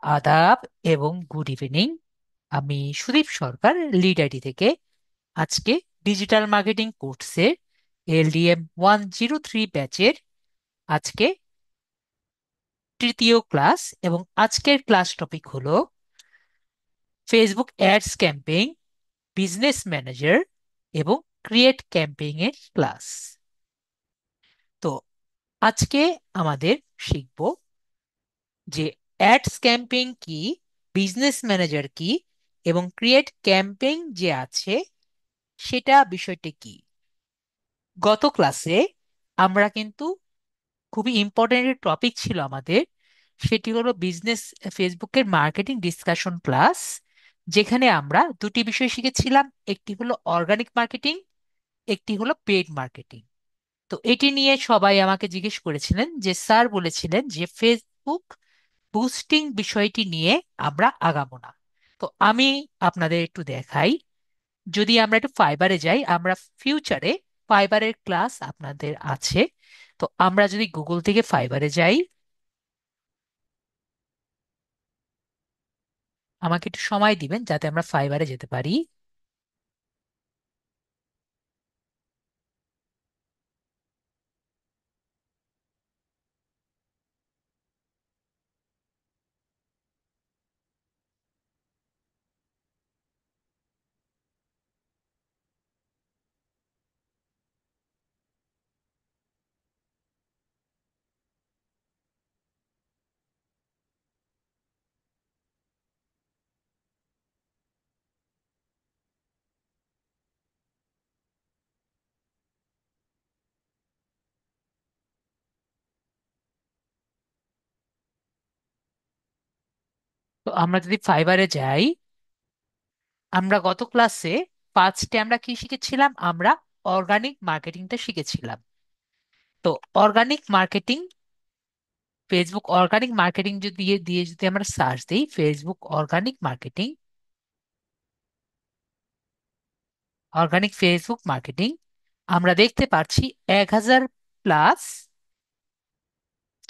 আদাব এবং good evening. আমি সুদীপ সরকার, লিড আইটি থেকে। আজকে ডিজিটাল মার্কেটিং কোর্সের এলডিএম 103 ব্যাচের আজকে তৃতীয় ক্লাস, এবং আজকের ক্লাস টপিক হলো Facebook ads campaign, business manager এবং ক্রিয়েট ক্যাম্পেইন এর ক্লাস। তো আজকে আমাদের শিখব যে অ্যাডস ক্যাম্পেইন কি, বিজনেস ম্যানেজার কি, এবং ক্রিয়েট ক্যাম্পেইন যে আছে সেটা বিষয়টি কি। গত ক্লাসে আমরা কিন্তু খুবই ইম্পর্টেন্ট টপিক ছিল আমাদের, সেটি হলো বিজনেস ফেসবুকের মার্কেটিং ডিসকাশন ক্লাস, যেখানে আমরা দুটি বিষয় শিখেছিলাম। একটি হলো অর্গানিক মার্কেটিং, একটি হলো পেইড মার্কেটিং। তো এটি নিয়ে সবাই আমাকে জিজ্ঞেস করেছিলেন যে স্যার বলেছিলেন যে ফেসবুক বুস্টিং বিষয়টি নিয়ে আমরা আগাবো না। তো আমি আপনাদের একটু দেখাই। যদি আমরা একটু ফাইবারে যাই, আমরা ফিউচারে ফাইবারের ক্লাস আপনাদের আছে। তো আমরা যদি গুগল থেকে ফাইবারে যাই, আমাকে একটু সময় দিবেন যাতে আমরা ফাইবারে যেতে পারি। তো আমরা যদি ফাইবারে যাই, আমরা গত ক্লাসে ফার্স্টে আমরা কি শিখেছিলাম? আমরা অর্গানিক মার্কেটিংটা শিখেছিলাম। তো organic marketing, Facebook organic marketing যদি দিয়ে দিয়ে যদি আমরা সার্চ দিই, Facebook organic marketing, organic Facebook marketing, আমরা দেখতে পাচ্ছি 1000 প্লাস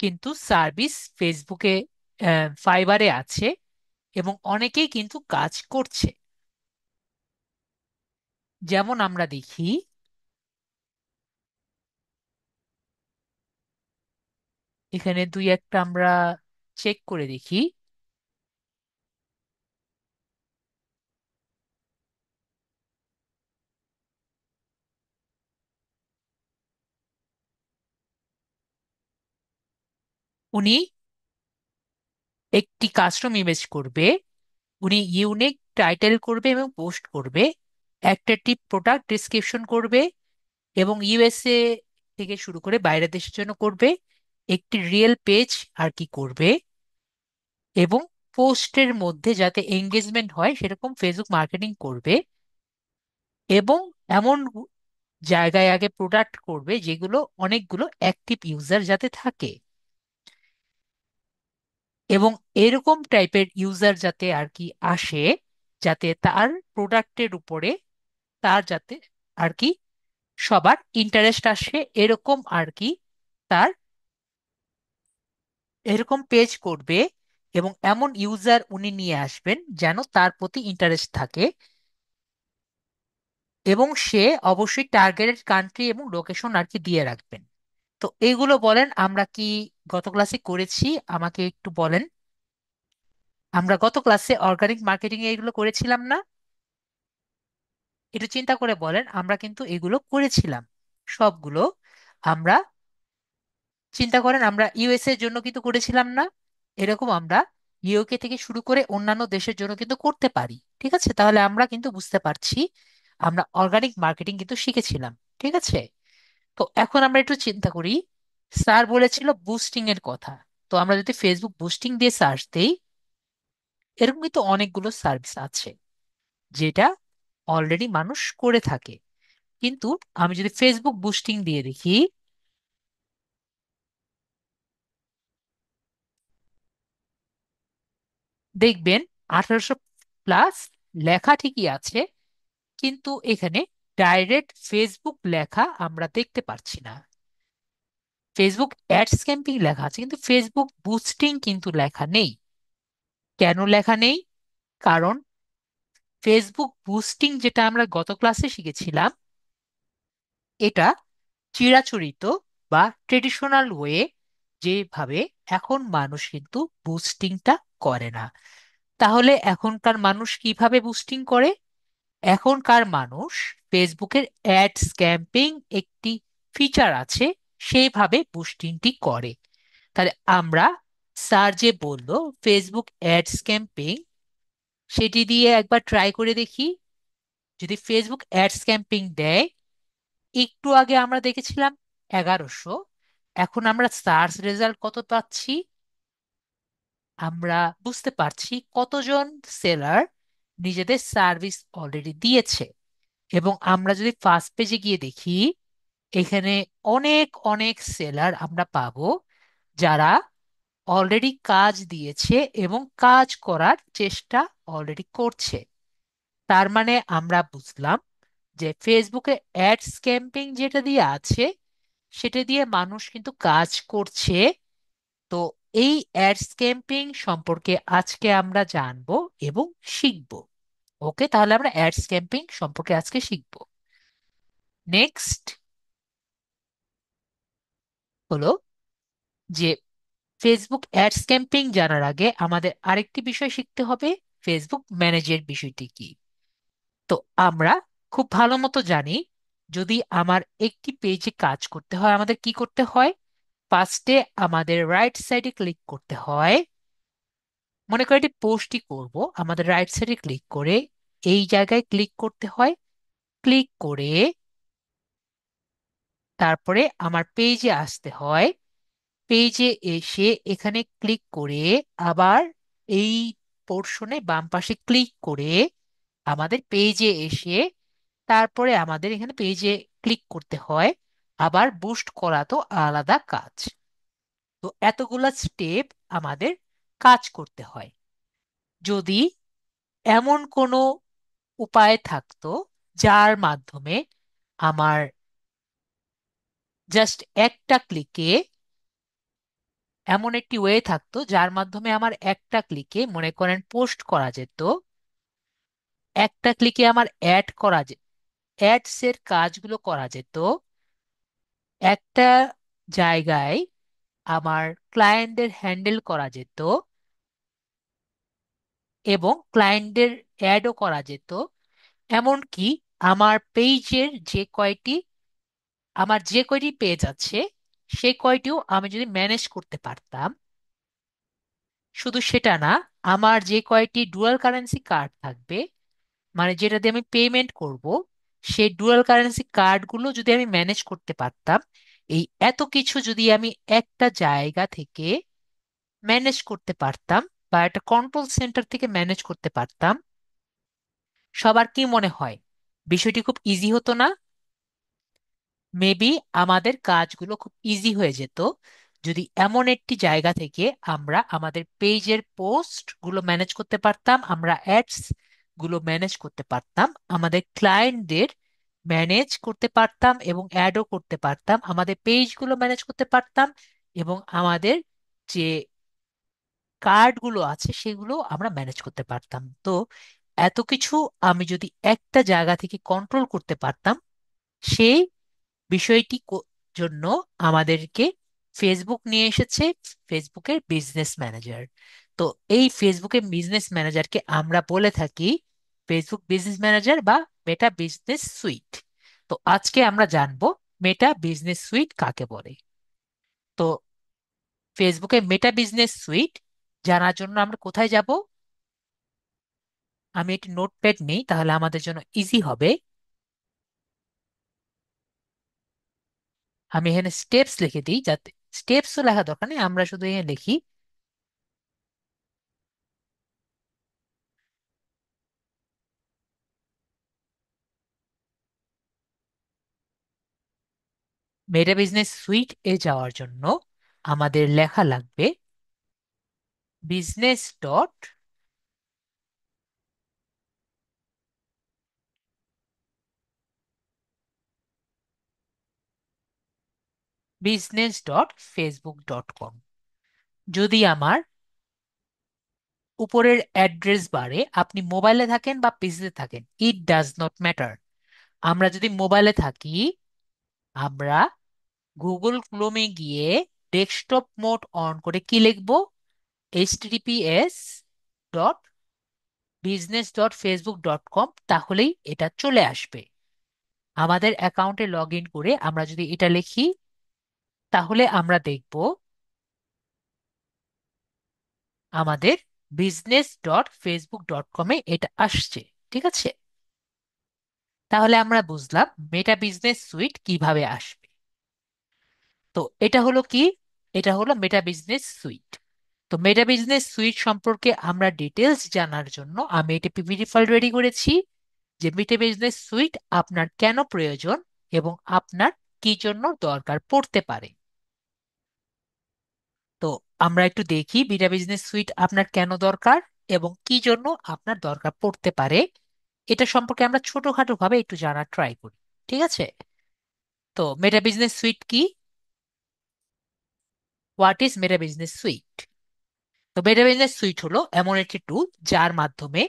কিন্তু সার্ভিস ফেসবুকে ফাইবারে আছে, এবং অনেকেই কিন্তু কাজ করছে। যেমন আমরা দেখি, এখানে দুই একটা আমরা চেক করে দেখি। উনি একটি কাস্টম ইমেজ করবে, উনি ইউনিক টাইটেল করবে এবং পোস্ট করবে, একটা টিপ প্রোডাক্ট ডিসক্রিপশন করবে, এবং ইউএসএ থেকে শুরু করে বাইরের দেশের জন্য করবে, একটি রিয়েল পেজ আর কি করবে, এবং পোস্টের মধ্যে যাতে এঙ্গেজমেন্ট হয় সেরকম ফেসবুক মার্কেটিং করবে, এবং এমন জায়গায় আগে প্রোডাক্ট করবে যেগুলো অনেকগুলো অ্যাক্টিভ ইউজার যাতে থাকে, এবং এরকম টাইপের ইউজার যাতে আর কি আসে, যাতে তার প্রোডাক্টের উপরে তার যাতে আর কি সবার ইন্টারেস্ট আসে, এরকম আর কি তার এরকম পেজ করবে, এবং এমন ইউজার উনি নিয়ে আসবেন যেন তার প্রতি ইন্টারেস্ট থাকে, এবং সে অবশ্যই টার্গেটেড কান্ট্রি এবং লোকেশন আর কি দিয়ে রাখবেন। তো এইগুলো বলেন আমরা কি গত ক্লাসে করেছি? আমাকে একটু বলেন। আমরা গত ক্লাসে অর্গানিক মার্কেটিং এ এগুলো করেছিলাম না? একটু চিন্তা করে বলেন, আমরা কিন্তু এগুলো করেছিলাম সবগুলো। আমরা চিন্তা করেন, আমরা ইউএসএ এর জন্য কিন্তু করেছিলাম না? এরকম আমরা ইউকে থেকে শুরু করে অন্যান্য দেশের জন্য কিন্তু করতে পারি। ঠিক আছে, তাহলে আমরা কিন্তু বুঝতে পারছি আমরা অর্গানিক মার্কেটিং কিন্তু শিখেছিলাম। ঠিক আছে, তো এখন আমরা একটু চিন্তা করি। স্যার বলেছিল বুস্টিং এর কথা। তো আমরা যদি ফেসবুক বুস্টিং দিয়ে সার্চ দেই, এরকম কিন্তু অনেকগুলো সার্ভিস আছে যেটা অলরেডি মানুষ করে থাকে। কিন্তু আমি যদি ফেসবুক বুস্টিং দিয়ে দেখি, দেখবেন 1800 প্লাস লেখা ঠিকই আছে, কিন্তু এখানে ডাইরেক্ট ফেসবুক লেখা আমরা দেখতে পাচ্ছি না। ফেসবুক অ্যাডস ক্যাম্পিং লেখা আছে কিন্তু ফেসবুক বুস্টিং কিন্তু লেখা নেই। কেন লেখা নেই? কারণ ফেসবুক বুস্টিং যেটা আমরা গত ক্লাসে শিখেছিলাম, এটা চিরাচরিত বা ট্রেডিশনাল ওয়ে যেভাবে, এখন মানুষ কিন্তু বুস্টিংটা করে না। তাহলে এখনকার মানুষ কিভাবে বুস্টিং করে? এখনকার মানুষ ফেসবুকের অ্যাড স্ক্যাম্পিং একটি ফিচার আছে, সেইভাবে বুস্টিংটি করে। তাহলে আমরা, স্যার যে বললো ফেসবুক অ্যাড স্ক্যাম্পিং, সেটি দিয়ে একবার ট্রাই করে দেখি। যদি ফেসবুক অ্যাড স্ক্যাম্পিং দেয়, একটু আগে আমরা দেখেছিলাম 1100, এখন আমরা সার্চ রেজাল্ট কত পাচ্ছি? আমরা বুঝতে পারছি কতজন সেলার নিজেদের সার্ভিস অলরেডি দিয়েছে। এবং আমরা যদি ফার্স্ট পেজে গিয়ে দেখি, এখানে অনেক অনেক সেলার আমরা পাবো যারা অলরেডি কাজ দিয়েছে এবং কাজ করার চেষ্টা অলরেডি করছে। তার মানে আমরা বুঝলাম যে ফেসবুকে অ্যাড স্ক্যাম্পিং যেটা দিয়ে আছে, সেটা দিয়ে মানুষ কিন্তু কাজ করছে। তো এই অ্যাড স্ক্যাম্পিং সম্পর্কে আজকে আমরা জানবো এবং শিখবো। ওকে, তাহলে আমরা অ্যাড স্ক্যাম্পিং সম্পর্কে আজকে শিখবো। নেক্সট হলো যে ফেসবুক অ্যাডস ক্যাম্পেইন জানার আগে আমাদের আরেকটি বিষয় শিখতে হবে, ফেসবুক ম্যানেজের বিষয়টি কি। তো আমরা খুব ভালো মতো জানি, যদি আমার একটি পেজে কাজ করতে হয় আমাদের কি করতে হয়? ফার্স্টে আমাদের রাইট সাইডে ক্লিক করতে হয়। মনে করি এটি পোস্টই করব, আমাদের রাইট সাইডে ক্লিক করে এই জায়গায় ক্লিক করতে হয়। ক্লিক করে তারপরে আমার পেজে আসতে হয়। পেজে এসে এখানে ক্লিক করে আবার এই পোর্শনে বাম পাশে ক্লিক করে আমাদের পেজে এসে তারপরে আমাদের এখানে পেজে ক্লিক করতে হয়। আবার বুস্ট করা তো আলাদা কাজ। তো এতগুলা স্টেপ আমাদের কাজ করতে হয়। যদি এমন কোনো উপায় থাকতো যার মাধ্যমে আমার জাস্ট একটা ক্লিকে, এমন একটি ওয়ে থাকতো যার মাধ্যমে আমার একটা ক্লিকে মনে করেন পোস্ট করা যেত, একটা ক্লিকে আমার অ্যাড করা যেত, অ্যাডস এর কাজগুলো করা যেত, একটা জায়গায় আমার ক্লায়েন্টদের হ্যান্ডেল করা যেত এবং ক্লায়েন্টদের অ্যাডও করা যেত। এমনকি আমার পেজের যে কয়টি, আমার যে কয়টি পেজ আছে সে কয়টিও আমি যদি ম্যানেজ করতে পারতাম। শুধু সেটা না, আমার যে কয়টি ডুয়াল কারেন্সি কার্ড থাকবে, মানে যেটা দিয়ে আমি পেমেন্ট করব, সেই ডুয়াল কারেন্সি কার্ডগুলো যদি আমি ম্যানেজ করতে পারতাম, এই এত কিছু যদি আমি একটা জায়গা থেকে ম্যানেজ করতে পারতাম বা একটা কন্ট্রোল সেন্টার থেকে ম্যানেজ করতে পারতাম, সবার কি মনে হয় বিষয়টি খুব ইজি হতো না? মেবি আমাদের কাজগুলো খুব ইজি হয়ে যেত যদি এমন একটি জায়গা থেকে আমরা আমাদের পেজের পোস্ট গুলো ম্যানেজ করতে পারতাম, আমরা অ্যাডস গুলো ম্যানেজ করতে পারতাম, আমাদের ক্লায়েন্টদের ম্যানেজ করতে পারতাম এবং অ্যাডও করতে পারতাম, আমাদের পেজগুলো ম্যানেজ করতে পারতাম এবং আমাদের যে কার্ডগুলো আছে সেগুলো আমরা ম্যানেজ করতে পারতাম। তো এত কিছু আমি যদি একটা জায়গা থেকে কন্ট্রোল করতে পারতাম, সেই বিষয়টি জন্য আমাদেরকে ফেসবুক নিয়ে এসেছে ফেসবুকের বিজনেস ম্যানেজার। তো এই ফেসবুকের বিজনেস ম্যানেজারকে আমরা বলে থাকি ফেসবুক বিজনেস ম্যানেজার বা মেটা বিজনেস সুইট। তো আজকে আমরা জানবো মেটা বিজনেস সুইট কাকে বলে। তো ফেসবুকের মেটা বিজনেস সুইট জানার জন্য আমরা কোথায় যাব? আমি একটি নোটপ্যাড নেই, তাহলে আমাদের জন্য ইজি হবে। আমি এখানে স্টেপস লিখে দিই, যাতে স্টেপসও লেখা দরকার নেই, আমরা শুধু এখানে লিখি মেটা বিজনেস সুইট এ যাওয়ার জন্য আমাদের লেখা লাগবে business dot business dot Facebook dot com. যদি আমার উপরের অ্যাড্রেস বারে আপনি মোবাইলে থাকেন বা পিসিতে থাকেন, ইট ডাজ নট ম্যাটার। আমরা যদি মোবাইলে থাকি, আমরা গুগল ক্রোমে গিয়ে ডেস্কটপ মোড অন করে কি লিখবো? https://business.facebook.com, তাহলেই এটা চলে আসবে। আমাদের অ্যাকাউন্টে লগ ইন করে আমরা যদি এটা লিখি, তাহলে আমরা দেখব আমাদের business.facebook.com-এ এটা আসছে। ঠিক আছে, তাহলে আমরা বুঝলাম মেটা বিজনেস সুইট কিভাবে আসবে। তো এটা হলো কি? এটা হলো মেটা বিজনেস সুইট। তো মেটা বিজনেস সুইট সম্পর্কে আমরা ডিটেলস জানার জন্য আমি এটা পিপিটি ফাইল রেডি করেছি, যে মেটা বিজনেস সুইট আপনার কেন প্রয়োজন এবং আপনার কি জন্য দরকার পড়তে পারে। তো আমরা একটু দেখি মেটা বিজনেস সুইট আপনার কেন দরকার এবং কি জন্য আপনার দরকার পড়তে পারে। এটা সম্পর্কে আমরা ছোটখাটো ভাবে একটু জানার ট্রাই করি। ঠিক আছে, তো মেটা বিজনেস সুইট কি? What is meta business suite? তো মেটা বিজনেস সুইট হলো এমন একটি টুল যার মাধ্যমে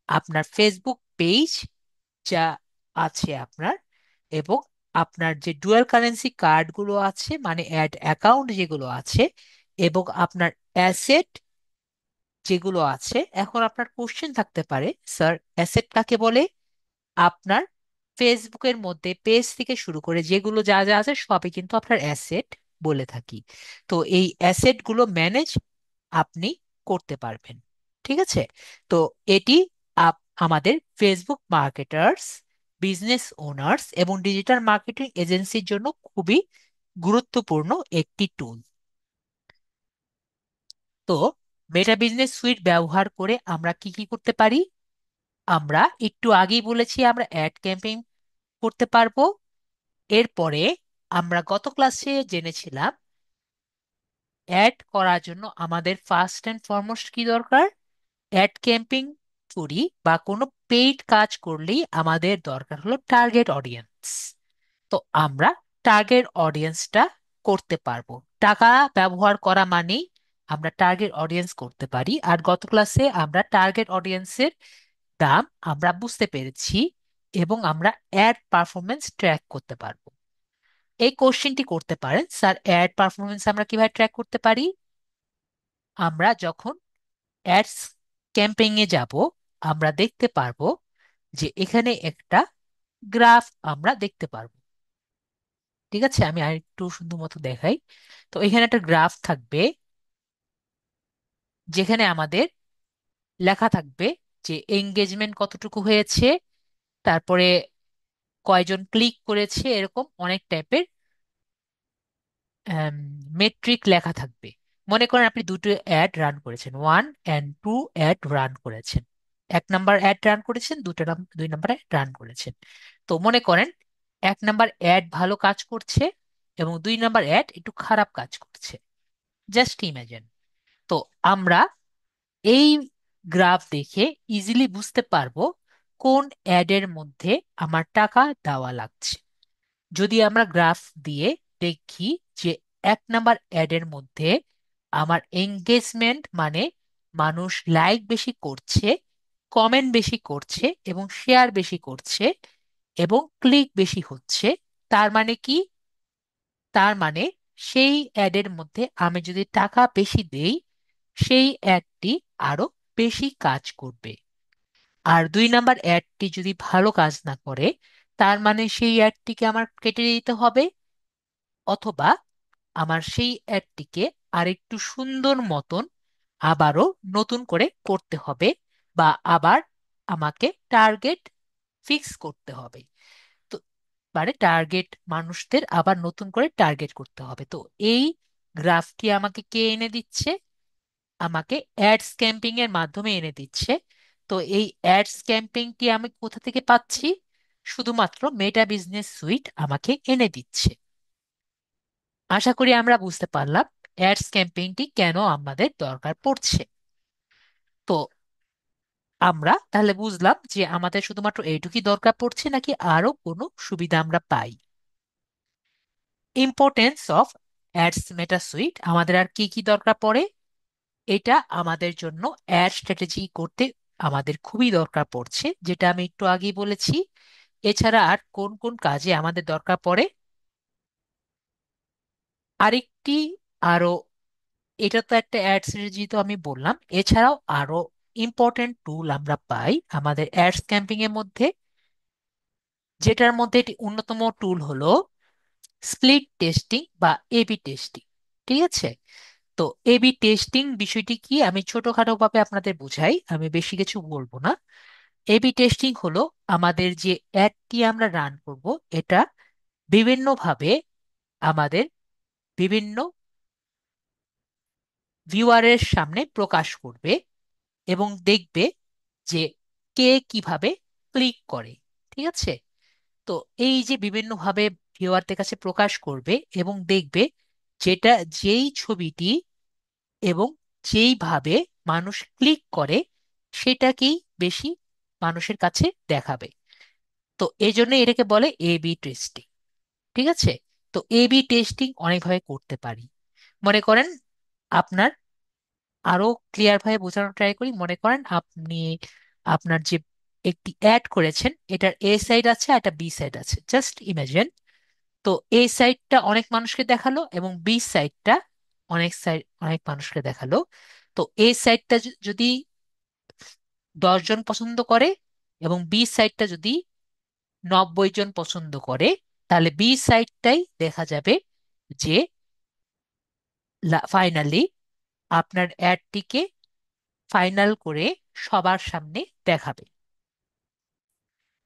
আপনার ফেসবুক পেজ যা আছে আপনার, এবং আপনার যে ডুয়াল কারেন্সি কার্ডগুলো আছে, মানে অ্যাড অ্যাকাউন্ট যেগুলো আছে, এবং আপনার অ্যাসেট যেগুলো আছে। এখন আপনার কোশ্চেন থাকতে পারে, স্যার অ্যাসেট কাকে বলে? আপনার ফেসবুকের মধ্যে পেজ থেকে শুরু করে যেগুলো যা যা আছে সবই কিন্তু আপনার অ্যাসেট বলে থাকি। তো এই অ্যাসেট গুলো ম্যানেজ আপনি করতে পারবেন। ঠিক আছে, তো এটি আমাদের ফেসবুক মার্কেটার্স, বিজনেস ওনার্স এবং ডিজিটাল মার্কেটিং এজেন্সির জন্য খুবই গুরুত্বপূর্ণ একটি টুল। তো মেটা বিজনেস সুইট ব্যবহার করে আমরা কি কি করতে পারি? আমরা একটু আগেই বলেছি আমরা অ্যাড ক্যাম্পেইন করতে পারবো। এরপরে আমরা গত ক্লাসে জেনেছিলাম অ্যাড করার জন্য আমাদের ফার্স্ট অ্যান্ড ফরমোস্ট কি দরকার? অ্যাড ক্যাম্পেইন করি বা কোনো পেইড কাজ করলেই আমাদের দরকার হলো টার্গেট অডিয়েন্স। তো আমরা টার্গেট অডিয়েন্সটা করতে পারবো। টাকা ব্যবহার করা মানেই আমরা টার্গেট অডিয়েন্স করতে পারি। আর গত ক্লাসে আমরা টার্গেট অডিয়েন্সের দাম আমরা বুঝতে পেরেছি, এবং আমরা অ্যাড পারফরমেন্স ট্র্যাক করতে পারবো। এই কোশ্চেনটি করতে পারেন, স্যার অ্যাড পারফরমেন্স আমরা কিভাবে ট্র্যাক করতে পারি? আমরা যখন অ্যাডস ক্যাম্পেইন এ যাব, আমরা দেখতে পারবো যে এখানে একটা গ্রাফ আমরা দেখতে পারবো। ঠিক আছে, আমি আরেকটু সুন্দর মতো দেখাই। তো এখানে একটা গ্রাফ থাকবে, যেখানে আমাদের লেখা থাকবে যে এঙ্গেজমেন্ট কতটুকু হয়েছে, তারপরে কয়জন ক্লিক করেছে, এরকম অনেক টাইপের মেট্রিক লেখা থাকবে। মনে করেন আপনি দুটো অ্যাড রান করেছেন, 1 and 2 অ্যাড রান করেছেন। 1 নাম্বার অ্যাড রান করেছেন, 2 নাম্বার অ্যাড রান করেছেন। তো মনে করেন 1 নাম্বার অ্যাড ভালো কাজ করছে এবং 2 নাম্বার অ্যাড একটু খারাপ কাজ করছে। Just imagine. তো আমরা এই গ্রাফ দেখে ইজিলি বুঝতে পারবো কোন অ্যাডের মধ্যে আমার টাকা দেওয়া লাগছে। যদি আমরা গ্রাফ দিয়ে দেখি যে 1 নাম্বার অ্যাডের মধ্যে আমার এঙ্গেজমেন্ট মানে মানুষ লাইক বেশি করছে, কমেন্ট বেশি করছে এবং শেয়ার বেশি করছে এবং ক্লিক বেশি হচ্ছে, তার মানে কি? তার মানে সেই অ্যাডের মধ্যে আমি যদি টাকা বেশি দেই, সেই অ্যাডটি আরো বেশি কাজ করবে। আর 2 নাম্বার অ্যাডটি যদি ভালো কাজ না করে, তার মানে সেই অ্যাডটিকে আমার কেটে দিতে হবে, অথবা আমার সেই অ্যাডটিকে আরেকটু সুন্দর মতন আবারও নতুন করে করতে হবে, বা আবার আমাকে টার্গেট ফিক্স করতে হবে। তো মানে টার্গেট মানুষদের আবার নতুন করে টার্গেট করতে হবে। তো এই গ্রাফটি আমাকে কে এনে দিচ্ছে? আমাকে অ্যাডস ক্যাম্পিং এর মাধ্যমে এনে দিচ্ছে। তো এই অ্যাডস ক্যাম্পিংটি আমি কোথা থেকে পাচ্ছি? শুধুমাত্র মেটা বিজনেস সুইট আমাকে এনে দিচ্ছে। আশা করি আমরা বুঝতে পারলাম অ্যাডস ক্যাম্পেইনটি কেন আমাদের দরকার পড়ছে। তো আমরা তাহলে বুঝলাম যে আমাদের শুধুমাত্র এইটুকুই দরকার পড়ছে, নাকি আরো কোনো সুবিধা আমরা পাই? Importance of ads Meta suite, আমাদের আর কি কি দরকার পড়ে? এটা আমাদের জন্য অ্যাড স্ট্র্যাটেজি করতে আমাদের খুবই দরকার পড়ছে, যেটা আমি একটু আগেই বলেছি। এছাড়া আর কোন কোন কাজে আমাদের দরকার পড়ে? আরেকটি, আরো, এটা তো একটা অ্যাড স্ট্র্যাটেজি তো আমি বললাম, এছাড়াও আরো ইম্পর্টেন্ট টুল আমরা পাই আমাদের অ্যাডস ক্যাম্পিং এর মধ্যে, যেটার মধ্যে একটি অন্যতম টুল হলো স্প্লিট টেস্টিং বা এবি টেস্টিং। ঠিক আছে? তো এবি টেস্টিং বিষয়টি কি আমি ছোটখাটো ভাবে আপনাদের বুঝাই, আমি বেশি কিছু বলবো না। এবি টেস্টিং হলো আমাদের যে অ্যাডটি আমরা রান করব, এটা বিভিন্নভাবে আমাদের বিভিন্ন ভিউয়ারের সামনে প্রকাশ করবে এবং দেখবে যে কে কিভাবে ক্লিক করে। ঠিক আছে? তো এই যে বিভিন্নভাবে ভিউয়ারদের কাছে প্রকাশ করবে এবং দেখবে যেটা, যেই ছবিটি এবং যেইভাবে মানুষ ক্লিক করে সেটাকেই বেশি মানুষের কাছে দেখাবে। তো এই জন্য এটাকে বলে এ বি টেস্টিং। ঠিক আছে? তো এ বি টেস্টিং অনেকভাবে করতে পারি। মনে করেন আপনার, আরো ক্লিয়ার ভাবে বোঝানোর ট্রাই করি, মনে করেন আপনি আপনার যে একটি অ্যাড করেছেন, এটার এ সাইড আছে আর একটা বি সাইড আছে, জাস্ট ইমাজিন। তো এ সাইডটা অনেক মানুষকে দেখালো এবং বি সাইডটা অনেক মানুষকে দেখালো। তো এ সাইডটা যদি 10 জন পছন্দ করে এবং বি সাইডটা যদি 90 জন পছন্দ করে, তাহলে বি সাইডটাই দেখা যাবে যে ফাইনালি আপনার অ্যাডটিকে ফাইনাল করে সবার সামনে দেখাবে।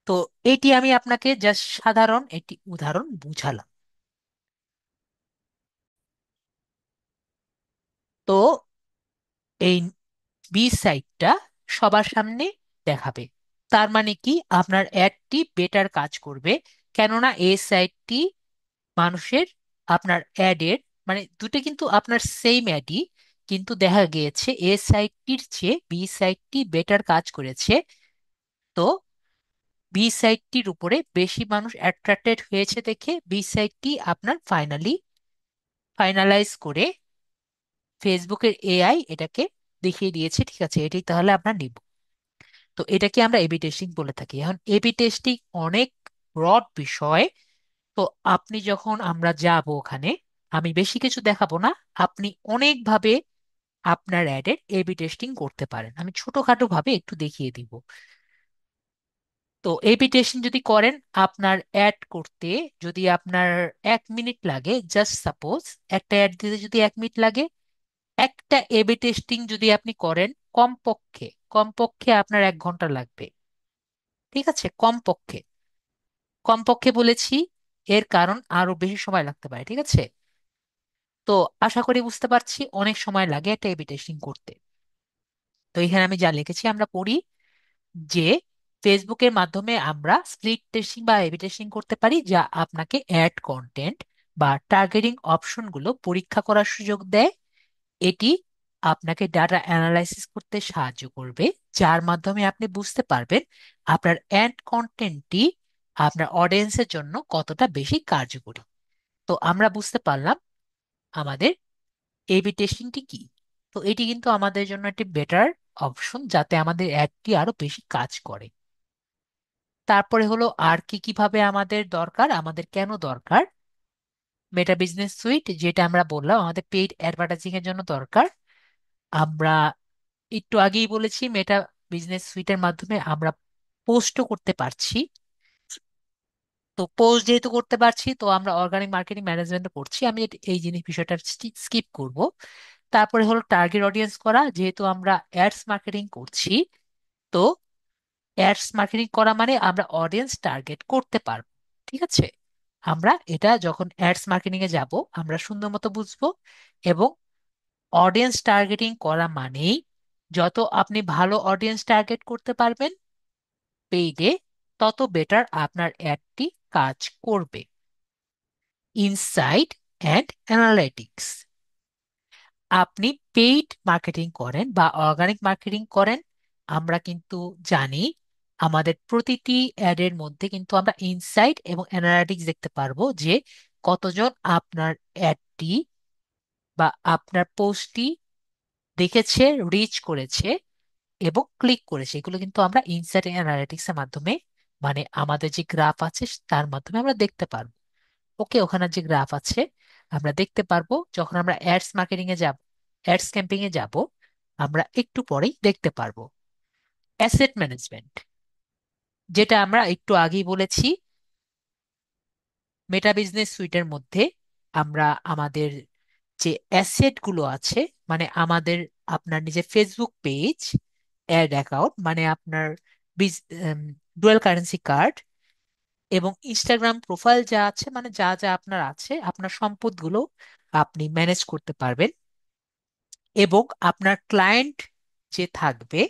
তো এটি আমি আপনাকে জাস্ট সাধারণ একটি উদাহরণ বুঝালাম। তো এই বি সাইডটা সবার সামনে দেখাবে, তার মানে কি আপনার অ্যাডটি বেটার কাজ করবে, কেননা এ সাইটটি মানুষের আপনার অ্যাডের, মানে দুটো কিন্তু আপনার সেম অ্যাডই, কিন্তু দেখা গিয়েছে এ সাইটটির চেয়ে বি সাইটটি বেটার কাজ করেছে। তো বি সাইটটির উপরে বেশি মানুষ অ্যাট্রাক্টেড হয়েছে দেখে বি সাইটটি আপনার ফাইনালাইজ করে ফেসবুকের এআই এটাকে দেখিয়ে দিয়েছে। ঠিক আছে, এটাই তাহলে আপনার নিব। তো এটাকে আমরা এবি টেস্টিং বলে থাকি। এখন এবি টেস্টিং অনেক ব্রড বিষয়। তো আপনি যখন আমরা যাব ওখানে, আমি বেশি কিছু দেখাবো না, আপনি অনেকভাবে আপনার অ্যাডের এবি টেস্টিং করতে পারেন, আমি ছোটখাটো ভাবে একটু দেখিয়ে দিব। তো এবি টেস্টিং যদি করেন, আপনার অ্যাড করতে যদি আপনার 1 মিনিট লাগে, জাস্ট সাপোজ একটা অ্যাড দিতে যদি 1 মিনিট লাগে, একটা এবি টেস্টিং যদি আপনি করেন, কমপক্ষে কমপক্ষে আপনার 1 ঘন্টা লাগবে। ঠিক আছে? কমপক্ষে, কমপক্ষে বলেছি, এর কারণ আরো বেশি সময় লাগতে পারে। ঠিক আছে? তো আশা করি বুঝতে পারছি অনেক সময় লাগে একটা এবি টেস্টিং করতে। তো এখানে আমি যা লিখেছি আমরা পড়ি যে ফেসবুকের মাধ্যমে আমরা স্প্লিট টেস্টিং বা এবি টেস্টিং করতে পারি, যা আপনাকে অ্যাড কন্টেন্ট বা টার্গেটিং অপশনগুলো পরীক্ষা করার সুযোগ দেয়। এটি আপনাকে ডাটা অ্যানালাইসিস করতে সাহায্য করবে, যার মাধ্যমে আপনি বুঝতে পারবেন আপনার অ্যাড কন্টেন্টটি আপনার অডিয়েন্সের জন্য কতটা বেশি কার্যকরী। তো আমরা বুঝতে পারলাম আমাদের এবি টেস্টিংটি কি। তো এটি কিন্তু আমাদের জন্য একটি বেটার অপশন, যাতে আমাদের অ্যাডটি আরো বেশি কাজ করে। তারপরে হলো আর কি কিভাবে আমাদের দরকার, আমাদের কেন দরকার? মেটা বিজনেস সুইট, যেটা আমরা বললাম আমাদের পেইড অ্যাডভার্টাইজিং এর জন্য দরকার। আমরা একটু আগেই বলেছি মেটা বিজনেস সুইটের মাধ্যমে আমরা পোস্টও করতে পারছি। তো পোস্ট যেহেতু করতে পারছি, তো আমরা অর্গানিক মার্কেটিং ম্যানেজমেন্ট করছি, আমি এই জিনিস বিষয়টা স্কিপ করব। তারপরে হলো টার্গেট অডিয়েন্স করা, যেহেতু আমরা অ্যাডস মার্কেটিং করছি, তো অ্যাডস মার্কেটিং করা মানে আমরা অডিয়েন্স টার্গেট করতে পারবো। ঠিক আছে? আমরা এটা যখন অ্যাডস মার্কেটিং এ যাব, আমরা সুন্দর মতো বুঝবো। এবং অডিয়েন্স টার্গেটিং করা মানেই যত আপনি ভালো অডিয়েন্স টার্গেট করতে পারবেন পেইডে, তত বেটার আপনার অ্যাডটি কাজ করবে। ইনসাইট অ্যান্ড অ্যানালিটিক্স, আপনি পেইড মার্কেটিং করেন বা অর্গানিক মার্কেটিং করেন, আমরা কিন্তু জানি আমাদের প্রতিটি অ্যাডের মধ্যে কিন্তু আমরা ইনসাইট এবং অ্যানালিটিক্স দেখতে পারবো যে কতজন আপনার অ্যাডটি বা আপনার পোস্টটি দেখেছে, রিচ করেছে এবং ক্লিক করেছে, এগুলো কিন্তু আমরা ইনসাইট অ্যানালিটিক্স এর মাধ্যমে, মানে আমাদের যে গ্রাফ আছে তার মাধ্যমে আমরা দেখতে পারবো। ওকে, ওখানে যে গ্রাফ আছে আমরা দেখতে পারবো যখন আমরা অ্যাডস মার্কেটিং এ যাব, অ্যাডস ক্যাম্পেইন এ যাব, আমরা একটু পরেই দেখতে পারবো। অ্যাসেট ম্যানেজমেন্ট, যেটা আমরা একটু আগেই বলেছি, মেটা বিজনেস সুইটের মধ্যে আমরা আমাদের যে অ্যাসেট গুলো আছে, মানে আমাদের আপনার নিজের ফেসবুক পেজ, অ্যাড অ্যাকাউন্ট, মানে আপনার ডুয়াল কারেন্সি কার্ড এবং ইনস্টাগ্রাম প্রোফাইল যা আছে, মানে যা যা আপনার আছে, আপনার সম্পদগুলো আপনি ম্যানেজ করতে পারবেন। এবং আপনার ক্লায়েন্ট যে থাকবে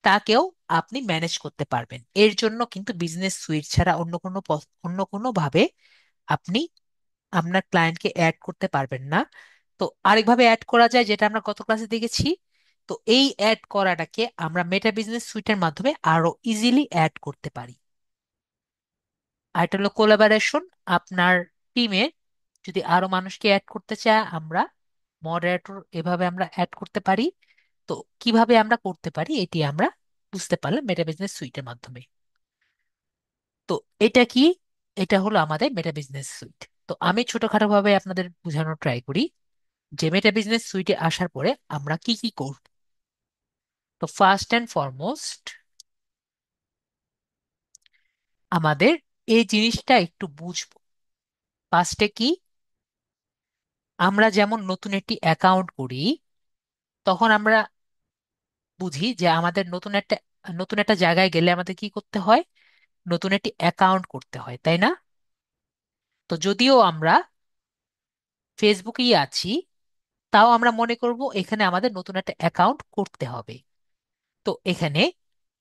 তাকেও আপনি ম্যানেজ করতে পারবেন। এর জন্য কিন্তু বিজনেস সুইট ছাড়া অন্য কোনো ভাবে আপনি আপনার ক্লায়েন্টকে অ্যাড করতে পারবেন না। তো আরেকভাবে অ্যাড করা যায়, যেটা আমরা গত ক্লাসে দেখেছি। তো এই অ্যাড করাটাকে আমরা মেটা বিজনেস সুইটের মাধ্যমে আরো ইজিলি অ্যাড করতে পারি। আর এটা হলো কোলাবোরেশন। আপনার টিমে যদি আরো মানুষকে অ্যাড করতে চায়, আমরা মডারেটর এভাবে আমরা অ্যাড করতে পারি। তো কিভাবে আমরা করতে পারি এটি আমরা বুঝতে পারলাম মেটা বিজনেস সুইটের মাধ্যমে। তো এটা কি? এটা হলো আমাদের মেটা বিজনেস সুইট। তো আমি ছোটখাটো ভাবে আপনাদের বোঝানোর ট্রাই করি যে মেটা বিজনেস সুইটে আসার পরে আমরা কি কি করব। তো ফার্স্ট অ্যান্ড ফরমোস্ট আমাদের এই জিনিসটা একটু বুঝবো। ফার্স্টে কি, আমরা যেমন নতুন একটি অ্যাকাউন্ট করি, তখন আমরা বুঝি যে আমাদের নতুন একটা জায়গায় গেলে আমাদের কি করতে হয়, নতুন একটি অ্যাকাউন্ট করতে হয়, তাই না? তো যদিও আমরা ফেসবুকেই আছি, তাও আমরা মনে করব এখানে আমাদের নতুন একটা অ্যাকাউন্ট করতে হবে। তো এখানে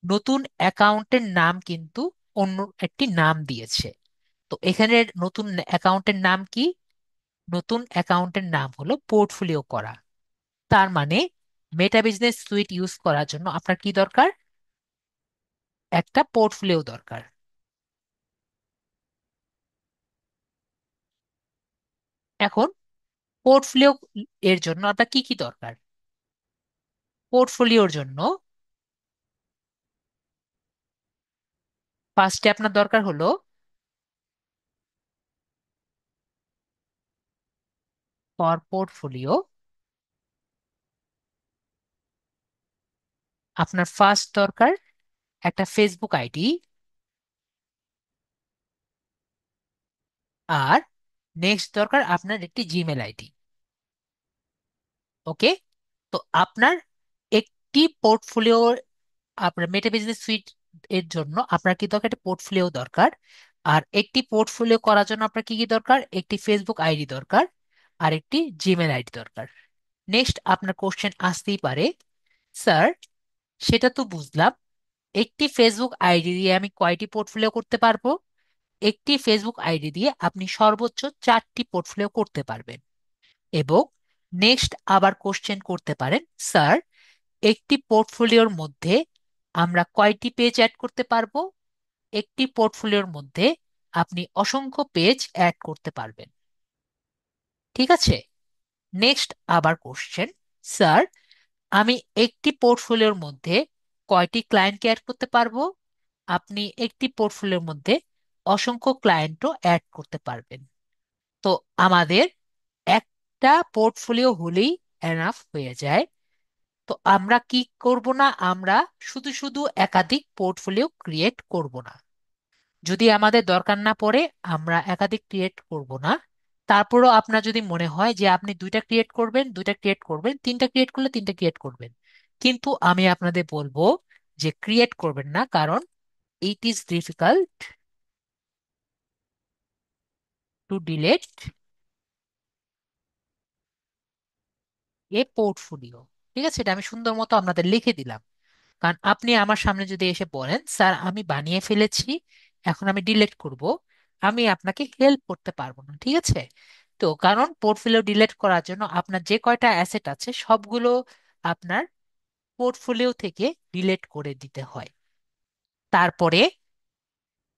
নতুন অ্যাকাউন্টের নাম কিন্তু অন্য একটি নাম দিয়েছে। তো এখানে নতুন অ্যাকাউন্টের নাম কি? নতুন অ্যাকাউন্টের নাম হলো পোর্টফোলিও করা। তার মানে মেটা বিজনেস সুইট ইউজ করার জন্য আপনার কি দরকার? একটা পোর্টফোলিও দরকার। এখন পোর্টফোলিও এর জন্য আপনার কি কি দরকার? পোর্টফোলিওর জন্য ফার্স্টে আপনার দরকার হলো ফর পোর্টফোলিও, আপনার ফার্স্ট দরকার একটা ফেসবুক আইডি, আর নেক্সট দরকার আপনার একটি জিমেল আইডি। ওকে, তো আপনার একটি পোর্টফোলিও, আপনার মেটা বিজনেস সুইট এর জন্য আপনার কি দরকার? একটা পোর্টফোলিও দরকার। আর একটি পোর্টফোলিও করার জন্য আপনার কি কি দরকার? একটি ফেসবুক আইডি দরকার আর একটি জিমেল আইডি দরকার। নেক্সট আপনার কোশ্চেন আসতেই পারে, স্যার সেটা তো বুঝলাম, একটি ফেসবুক আইডি দিয়ে আমি কয়টি পোর্টফোলিও করতে পারবো? একটি ফেসবুক আইডি দিয়ে আপনি সর্বোচ্চ 4টি পোর্টফোলিও করতে পারবেন। এবং নেক্সট আবার কোশ্চেন করতে পারেন, স্যার একটি পোর্টফোলিওর মধ্যে আমরা কয়টি পেজ অ্যাড করতে পারবো? একটি পোর্টফোলিওর মধ্যে আপনি অসংখ্য পেজ অ্যাড করতে পারবেন। ঠিক আছে? নেক্সট আবার কোশ্চেন, স্যার আমি একটি পোর্টফোলিওর মধ্যে কয়টি ক্লায়েন্টকে অ্যাড করতে পারবো? আপনি একটি পোর্টফোলিওর মধ্যে অসংখ্য ক্লায়েন্টও অ্যাড করতে পারবেন। তো আমাদের একটা পোর্টফোলিও হলেই এনাফ হয়ে যায়। তো আমরা কি করব না, আমরা শুধু শুধু একাধিক পোর্টফোলিও ক্রিয়েট করব না। যদি আমাদের দরকার না পড়ে আমরা একাধিক ক্রিয়েট করব না। তারপরও আপনার যদি মনে হয় যে আপনি দুইটা ক্রিয়েট করবেন, তিনটা ক্রিয়েট করলে তিনটা ক্রিয়েট করবেন, কিন্তু আমি আপনাদের বলবো যে ক্রিয়েট করবেন না, কারণ it is difficult to delete A portfolio. ঠিক আছে, এটা আমি সুন্দর মতো আপনাদের লিখে দিলাম। কারণ আপনি আমার সামনে যদি এসে বলেন, স্যার আমি বানিয়ে ফেলেছি, এখন আমি ডিলিট করব, আমি আপনাকে হেল্প করতে পারবো না। ঠিক আছে? তো কারণ পোর্টফোলিও ডিলিট করার জন্য আপনার যে কয়টা অ্যাসেট আছে সবগুলো আপনার পোর্টফোলিও থেকে ডিলিট করে দিতে হয়। তারপরে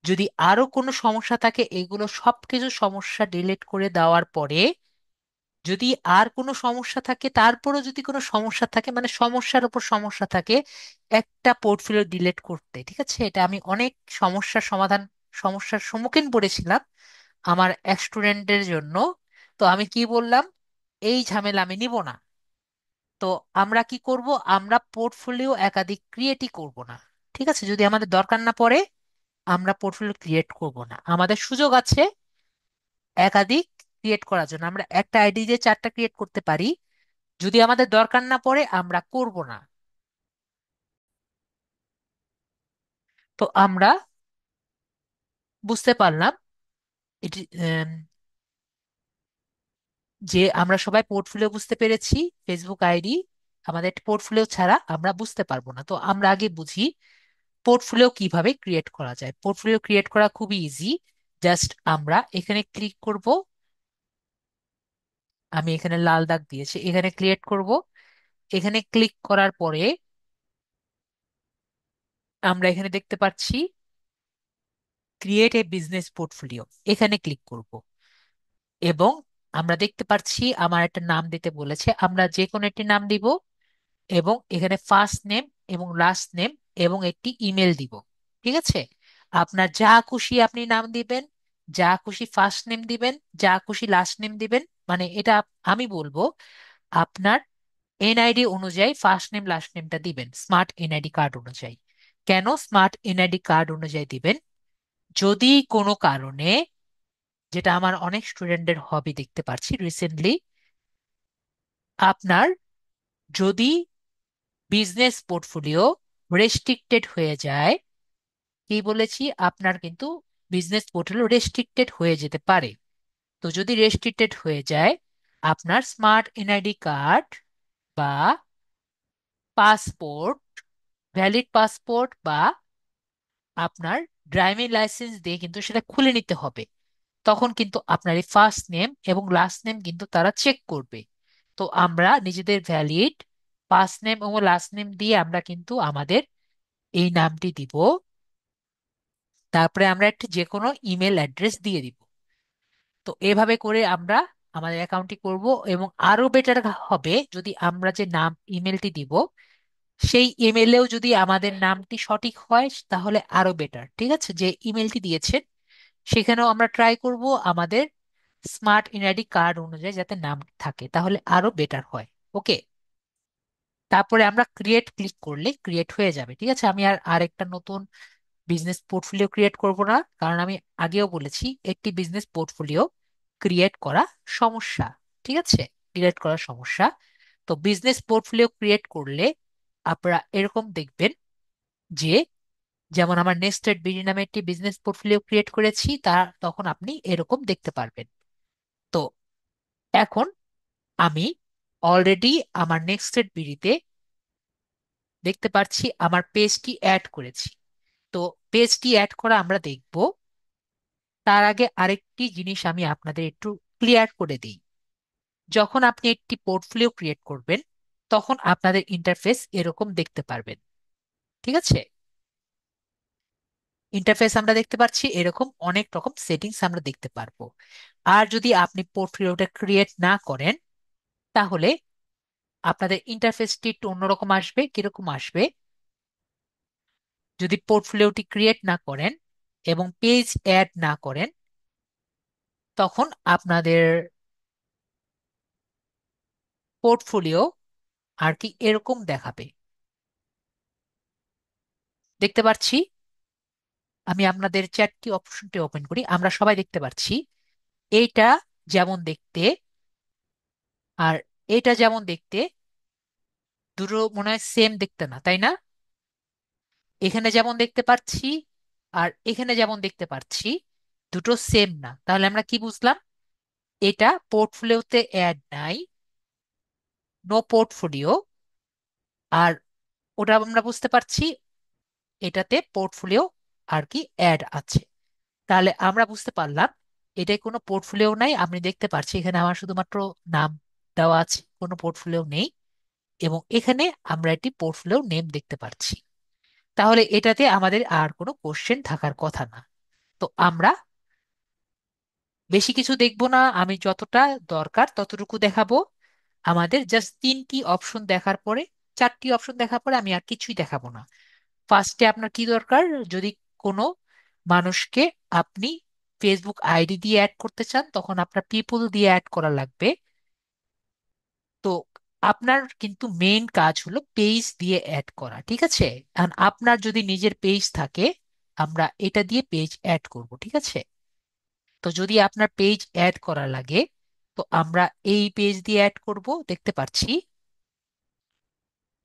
যদি আরো কোনো সমস্যা থাকে, এগুলো সবকিছু সমস্যা ডিলিট করে দেওয়ার পরে যদি আর কোনো সমস্যা থাকে, তারপরও যদি কোনো সমস্যা থাকে, মানে সমস্যার উপর সমস্যা থাকে, একটা পোর্টফোলিও ডিলিট করতে, ঠিক আছে? এটা আমি অনেক সমস্যার সম্মুখীন পড়েছিলাম আমার এক স্টুডেন্টের জন্য। তো আমি কি বললাম, এই ঝামেলা আমি নিব না। তো আমরা কি করব, আমরা পোর্টফোলিও একাধিক ক্রিয়েটই করব না। ঠিক আছে, যদি আমাদের দরকার না পড়ে আমরা পোর্টফোলিও ক্রিয়েট করব না। আমাদের সুযোগ আছে একাধিক ক্রিয়েট করার জন্য, আমরা একটা আইডি দিয়ে 4টা ক্রিয়েট করতে পারি। যদি আমাদের দরকার না পড়ে আমরা করব না। তো আমরা বুঝতে পারলাম এটি যে আমরা সবাই পোর্টফোলিও বুঝতে পেরেছি। ফেসবুক আইডি আমাদের পোর্টফোলিও ছাড়া আমরা বুঝতে পারবো না। তো আমরা আগে বুঝি পোর্টফোলিও কিভাবে ক্রিয়েট করা যায়। পোর্টফোলিও ক্রিয়েট করা খুবই ইজি। জাস্ট আমরা এখানে ক্লিক করব। আমি এখানে লাল দাগ দিয়েছি, এখানে ক্রিয়েট করব। এখানে ক্লিক করার পরে আমরা এখানে দেখতে পাচ্ছি ক্রিয়েট এ বিজনেস পোর্টফোলিও, এখানে ক্লিক করব। এবং আমরা দেখতে পাচ্ছি আমার একটা নাম দিতে বলেছে, আমরা যে কোনো একটি নাম দিব। এবং এখানে ফার্স্ট নেম এবং লাস্ট নেম এবং একটি ইমেল দিব। ঠিক আছে, আপনার যা খুশি আপনি নাম দিবেন, যা খুশি ফার্স্ট নেম দিবেন, যা খুশি লাস্ট নেম দিবেন। মানে এটা আমি বলবো আপনার এনআইডি অনুযায়ী ফার্স্ট নেম লাস্ট নেমটা দিবেন, স্মার্ট এনআইডি কার্ড অনুযায়ী। কেন স্মার্ট এনআইডি কার্ড অনুযায়ী দিবেন? যদি কোনো কারণে, যেটা আমার অনেক স্টুডেন্টের হবি দেখতে পাচ্ছি রিসেন্টলি, আপনার যদি বিজনেস পোর্টফোলিও রেস্ট্রিক্টেড হয়ে যায়, কি বলেছি, আপনার কিন্তু বিজনেস পোর্টফোলিও রেস্ট্রিক্টেড হয়ে যেতে পারে। তো যদি রেস্ট্রিক্টেড হয়ে যায়, আপনার স্মার্ট এনআইডি কার্ড বা পাসপোর্ট, ভ্যালিড পাসপোর্ট বা আপনার ড্রাইভিং লাইসেন্স দিয়ে কিন্তু সেটা খুলে নিতে হবে। তখন কিন্তু আপনার এই ফার্স্ট নেম এবং লাস্ট নেম কিন্তু তারা চেক করবে। তো আমরা নিজেদের ভ্যালিড ফার্স্ট নেম এবং লাস্ট নেম দিয়ে আমরা কিন্তু আমাদের এই নামটি দিব। তারপরে আমরা একটা যে কোনো ইমেল অ্যাড্রেস দিয়ে দিব। তো এভাবে করে আমরা আমাদের অ্যাকাউন্টটি করব। এবং আরো বেটার হবে যদি আমরা যে নাম ইমেলটি দিব সেই ইমেলেও যদি আমাদের নামটি সঠিক হয়, তাহলে আরো বেটার। ঠিক আছে, যে ইমেলটি দিয়েছেন সেখানেও আমরা ট্রাই করব আমাদের স্মার্ট এনআইডি কার্ড অনুযায়ী যাতে নাম থাকে, তাহলে আরো বেটার হয়। ওকে, তারপরে আমরা ক্রিয়েট ক্লিক করলে ক্রিয়েট হয়ে যাবে। ঠিক আছে, আমি আর আরেকটা নতুন বিজনেস পোর্টফোলিও ক্রিয়েট করব না, কারণ আমি আগেও বলেছি একটি বিজনেস পোর্টফোলিও ক্রিয়েট করা সমস্যা। ঠিক আছে, ক্রিয়েট করা সমস্যা। তো বিজনেস পোর্টফোলিও ক্রিয়েট করলে আপনারা এরকম দেখবেন যে, যেমন আমার নেক্সটেড বিডি নামে একটি বিজনেস পোর্টফোলিও ক্রিয়েট করেছি, তা তখন আপনি এরকম দেখতে পারবেন। তো এখন আমি অলরেডি আমার নেক্সটেড বিডিতে দেখতে পাচ্ছি আমার পেজটি অ্যাড করেছি। তো পেজটি অ্যাড করা আমরা দেখব। তার আগে আরেকটি জিনিস আমি আপনাদের একটু ক্লিয়ার করে দিই। যখন আপনি একটি পোর্টফোলিও ক্রিয়েট করবেন তখন আপনাদের ইন্টারফেস এরকম দেখতে পারবেন। ঠিক আছে, ইন্টারফেস আমরা দেখতে পাচ্ছি এরকম অনেক রকম সেটিংস আমরা দেখতে পারবো। আর যদি আপনি পোর্টফোলিওটা ক্রিয়েট না করেন, তাহলে আপনাদের ইন্টারফেসটি একটু অন্যরকম আসবে। কিরকম আসবে? যদি পোর্টফোলিওটি ক্রিয়েট না করেন এবং পেজ অ্যাড না করেন, তখন আপনাদের পোর্টফোলিও আর কি এরকম দেখাবে। দেখতে পাচ্ছি, আমি আপনাদের চ্যাটটি অপশনটি ওপেন করি, আমরা সবাই দেখতে পাচ্ছি এইটা যেমন দেখতে আর এটা যেমন দেখতে, দুটো মনে হয় সেম দেখতে, না তাই না? এখানে যেমন দেখতে পাচ্ছি আর এখানে যেমন দেখতে পাচ্ছি দুটো সেম না। তাহলে আমরা কি বুঝলাম? এটা পোর্টফোলিওতে অ্যাড নাই, নো পোর্টফোলিও। আর ওটা আমরা বুঝতে পারছি এটাতে পোর্টফোলিও আর কি অ্যাড আছে। তাহলে আমরা বুঝতে পারলাম এটাই কোনো পোর্টফোলিও নাই। আপনি দেখতে পাচ্ছি এখানে আমার শুধুমাত্র নাম দেওয়া আছে, কোনো পোর্টফোলিও নেই। এবং এখানে আমরা একটি পোর্টফোলিও নেম দেখতে পাচ্ছি। তাহলে এটাতে আমাদের আর কোনো কোশ্চেন থাকার কথা না। তো আমরা বেশি কিছু দেখবো না, আমি যতটা দরকার ততটুকু দেখাবো। আমাদের জাস্ট তিনটি অপশন দেখার পরে, চারটি অপশন দেখার পরে আমি আর কিছুই দেখাবো না। ফার্স্টে আপনার কি দরকার? যদি কোনো মানুষকে আপনি ফেসবুক আইডি দিয়ে অ্যাড করতে চান, তখন আপনার পিপল দিয়ে অ্যাড করা লাগবে। তো আপনার কিন্তু মেইন কাজ হলো পেজ দিয়ে অ্যাড করা, ঠিক আছে? আর আপনার যদি নিজের পেজ থাকে, আমরা এটা দিয়ে পেজ অ্যাড করব, ঠিক আছে? তো যদি আপনার পেজ অ্যাড করা লাগে, তো আমরা এই পেজ দিয়ে অ্যাড করব, দেখতে পাচ্ছি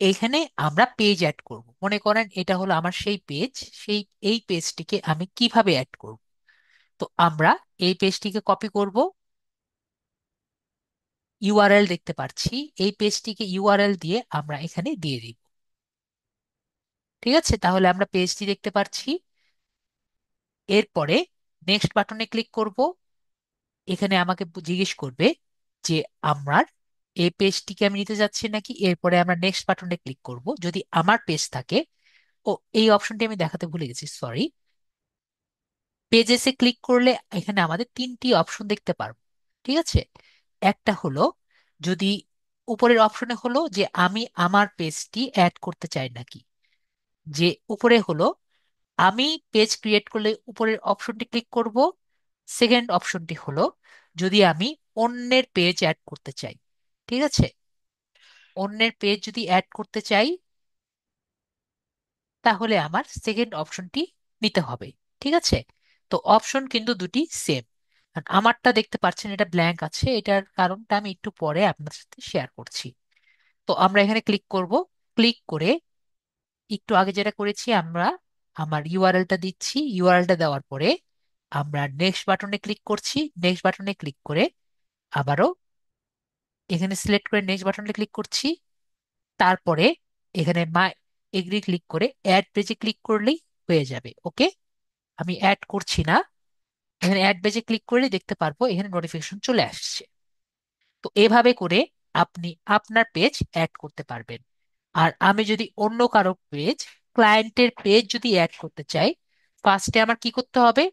এইখানে আমরা পেজ অ্যাড করব। মনে করেন এটা হলো আমার সেই পেজ, সেই এই পেজটিকে আমি কিভাবে অ্যাড করব? তো আমরা এই পেজটিকে কপি করব, ইউআরএল দেখতে পাচ্ছি, এই পেজটিকে ইউআরএল দিয়ে আমরা এখানে দিয়ে দিব। ঠিক আছে, তাহলে আমরা পেজটি দেখতে পাচ্ছি। এরপরে নেক্সট বাটনে ক্লিক করব। এখানে আমাকে জিজ্ঞেস করবে যে আমার এই পেজটিকে আমি নিতে যাচ্ছি নাকি। এরপরে আমরা নেক্সট বাটনে ক্লিক করব। যদি আমার পেজ থাকে, ও এই অপশনটি আমি দেখাতে ভুলে গেছি, সরি। পেজেসে ক্লিক করলে এখানে আমাদের তিনটি অপশন দেখতে পারবো, ঠিক আছে? একটা হলো, যদি উপরের অপশনে হলো যে আমি আমার পেজটি অ্যাড করতে চাই নাকি, যে উপরে হলো আমি পেজ ক্রিয়েট করলে উপরের অপশনটি ক্লিক করব। সেকেন্ড অপশনটি হলো যদি আমি অন্যের পেজ অ্যাড করতে চাই, ঠিক আছে? অন্যের পেজ যদি অ্যাড করতে চাই, তাহলে আমার সেকেন্ড অপশনটি নিতে হবে, ঠিক আছে? তো অপশন কিন্তু দুটি সেম। আমারটা দেখতে পাচ্ছেন এটা ব্ল্যাঙ্ক আছে, এটার কারণটা আমি একটু পরে আপনার সাথে শেয়ার করছি। তো আমরা এখানে ক্লিক করব। ক্লিক করে একটু আগে যেটা করেছি, আমরা আমার ইউআরএলটা দিচ্ছি। ইউআরএলটা দেওয়ার পরে আমরা নেক্সট বাটনে ক্লিক করছি। নেক্সট বাটনে ক্লিক করে আবারও এখানে সিলেক্ট করে নেক্সট বাটনে ক্লিক করছি। তারপরে এখানে মা এগ্রি ক্লিক করে অ্যাড পেজে ক্লিক করলেই হয়ে যাবে। ওকে, আমি অ্যাড করছি না। এখানে অ্যাড পেজে ক্লিক করলে দেখতে পারবো এখানে নোটিফিকেশন চলে আসছে। তো এভাবে করে আপনি আপনার পেজ অ্যাড করতে পারবেন। আর আমি যদি অন্য কারো পেজ, ক্লায়েন্টের পেজ যদি অ্যাড করতে চাই, ফার্স্টে আমার কি করতে হবে?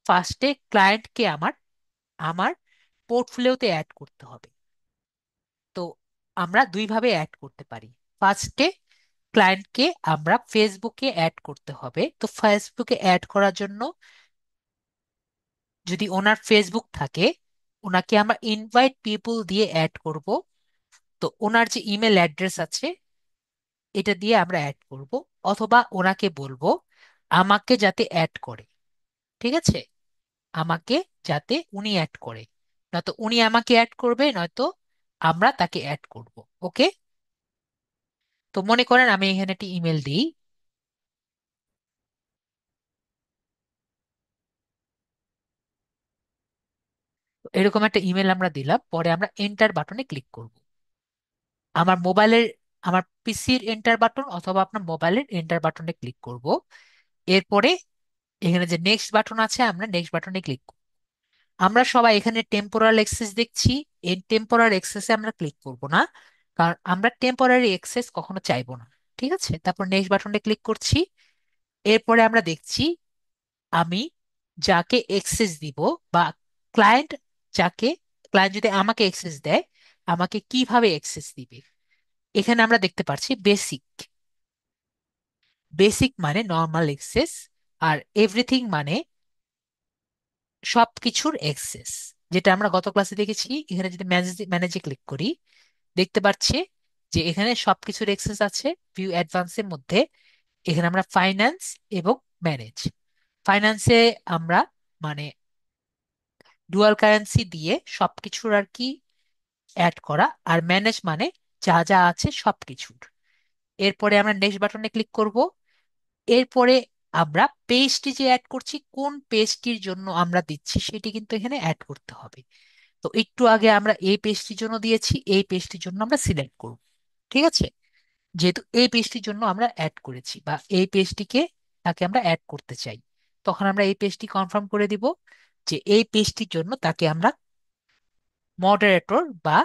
ফার্স্টে ক্লায়েন্টকে আমার আমার পোর্টফোলিওতে অ্যাড করতে হবে। তো আমরা দুইভাবে অ্যাড করতে পারি। ফার্স্টে ক্লায়েন্টকে আমরা ফেসবুকে অ্যাড করতে হবে। তো ফেসবুকে অ্যাড করার জন্য যদি ওনার ফেসবুক থাকে, ওনাকে আমরা ইনভাইট পিপল দিয়ে অ্যাড করব। তো ওনার যে ইমেল অ্যাড্রেস আছে, এটা দিয়ে আমরা অ্যাড করব। অথবা ওনাকে বলবো আমাকে যাতে অ্যাড করে, ঠিক আছে? আমাকে যাতে উনি অ্যাড করে, নয়তো উনি আমাকে অ্যাড করবে, নয়তো আমরা তাকে অ্যাড করব। ওকে, তো মনে করেন আমি এখানে একটি ইমেল দিই। তো এরকম একটা ইমেল আমরা দিলাম, পরে আমরা এন্টার বাটনে ক্লিক করব। আমার মোবাইলের, আমার পিসির এন্টার বাটন অথবা আপনার মোবাইলের এন্টার বাটনে ক্লিক করব। এরপরে এখানে যে নেক্সট বাটন আছে, আমরা নেক্সট বাটনে ক্লিক করব। আমরা সবাই এখানে টেম্পোরাল এক্সেস দেখছি। এই টেম্পোরাল এক্সেসে আমরা ক্লিক করব না, কারণ আমরা টেম্পোরারি এক্সেস কখনো চাইবো না। ঠিক আছে, তারপর নেক্সট বাটনে ক্লিক করছি। এরপরে আমরা দেখছি আমি যাকে এক্সেস দিব, বা ক্লায়েন্ট যাকে, ক্লায়েন্ট যদি আমাকে এক্সেস দেয়, আমাকে কিভাবে এক্সেস দিবে। এখানে আমরা দেখতে পাচ্ছি বেসিক। বেসিক মানে নর্মাল এক্সেস, আর এভরিথিং মানে সবকিছুর এক্সেস, যেটা আমরা গত ক্লাসে দেখেছি। এখানে যদি ম্যানেজে ক্লিক করি, দেখতে পাচ্ছি যে এখানে সবকিছুর এক্সেস আছে। ভিউ অ্যাডভান্সের মধ্যে এখানে আমরা ফাইন্যান্স এবং ম্যানেজ। ফাইন্যান্সে আমরা মানে ডুয়াল কারেন্সি দিয়ে সবকিছুর আর কি অ্যাড করা, আর ম্যানেজ মানে যা যা আছে সবকিছুর। এরপরে আমরা নেক্সট বাটনে ক্লিক করব। এরপরে আমরা পেজটি যে অ্যাড করছি, কোন পেজটির জন্য আমরা দিচ্ছি সেটি কিন্তু এখানে অ্যাড করতে হবে। তো একটু আগে আমরা এই পেজটির জন্য দিয়েছি, এই পেজটির জন্য আমরা সিলেক্ট করব। ঠিক আছে, যেহেতু এই পেজটির জন্য আমরা অ্যাড করেছি, বা এই পেজটিকে তাকে আমরা অ্যাড করতে চাই, তখন আমরা এই পেজটি কনফার্ম করে দিব যে এই পেজটির জন্য তাকে আমরা মডারেটর বা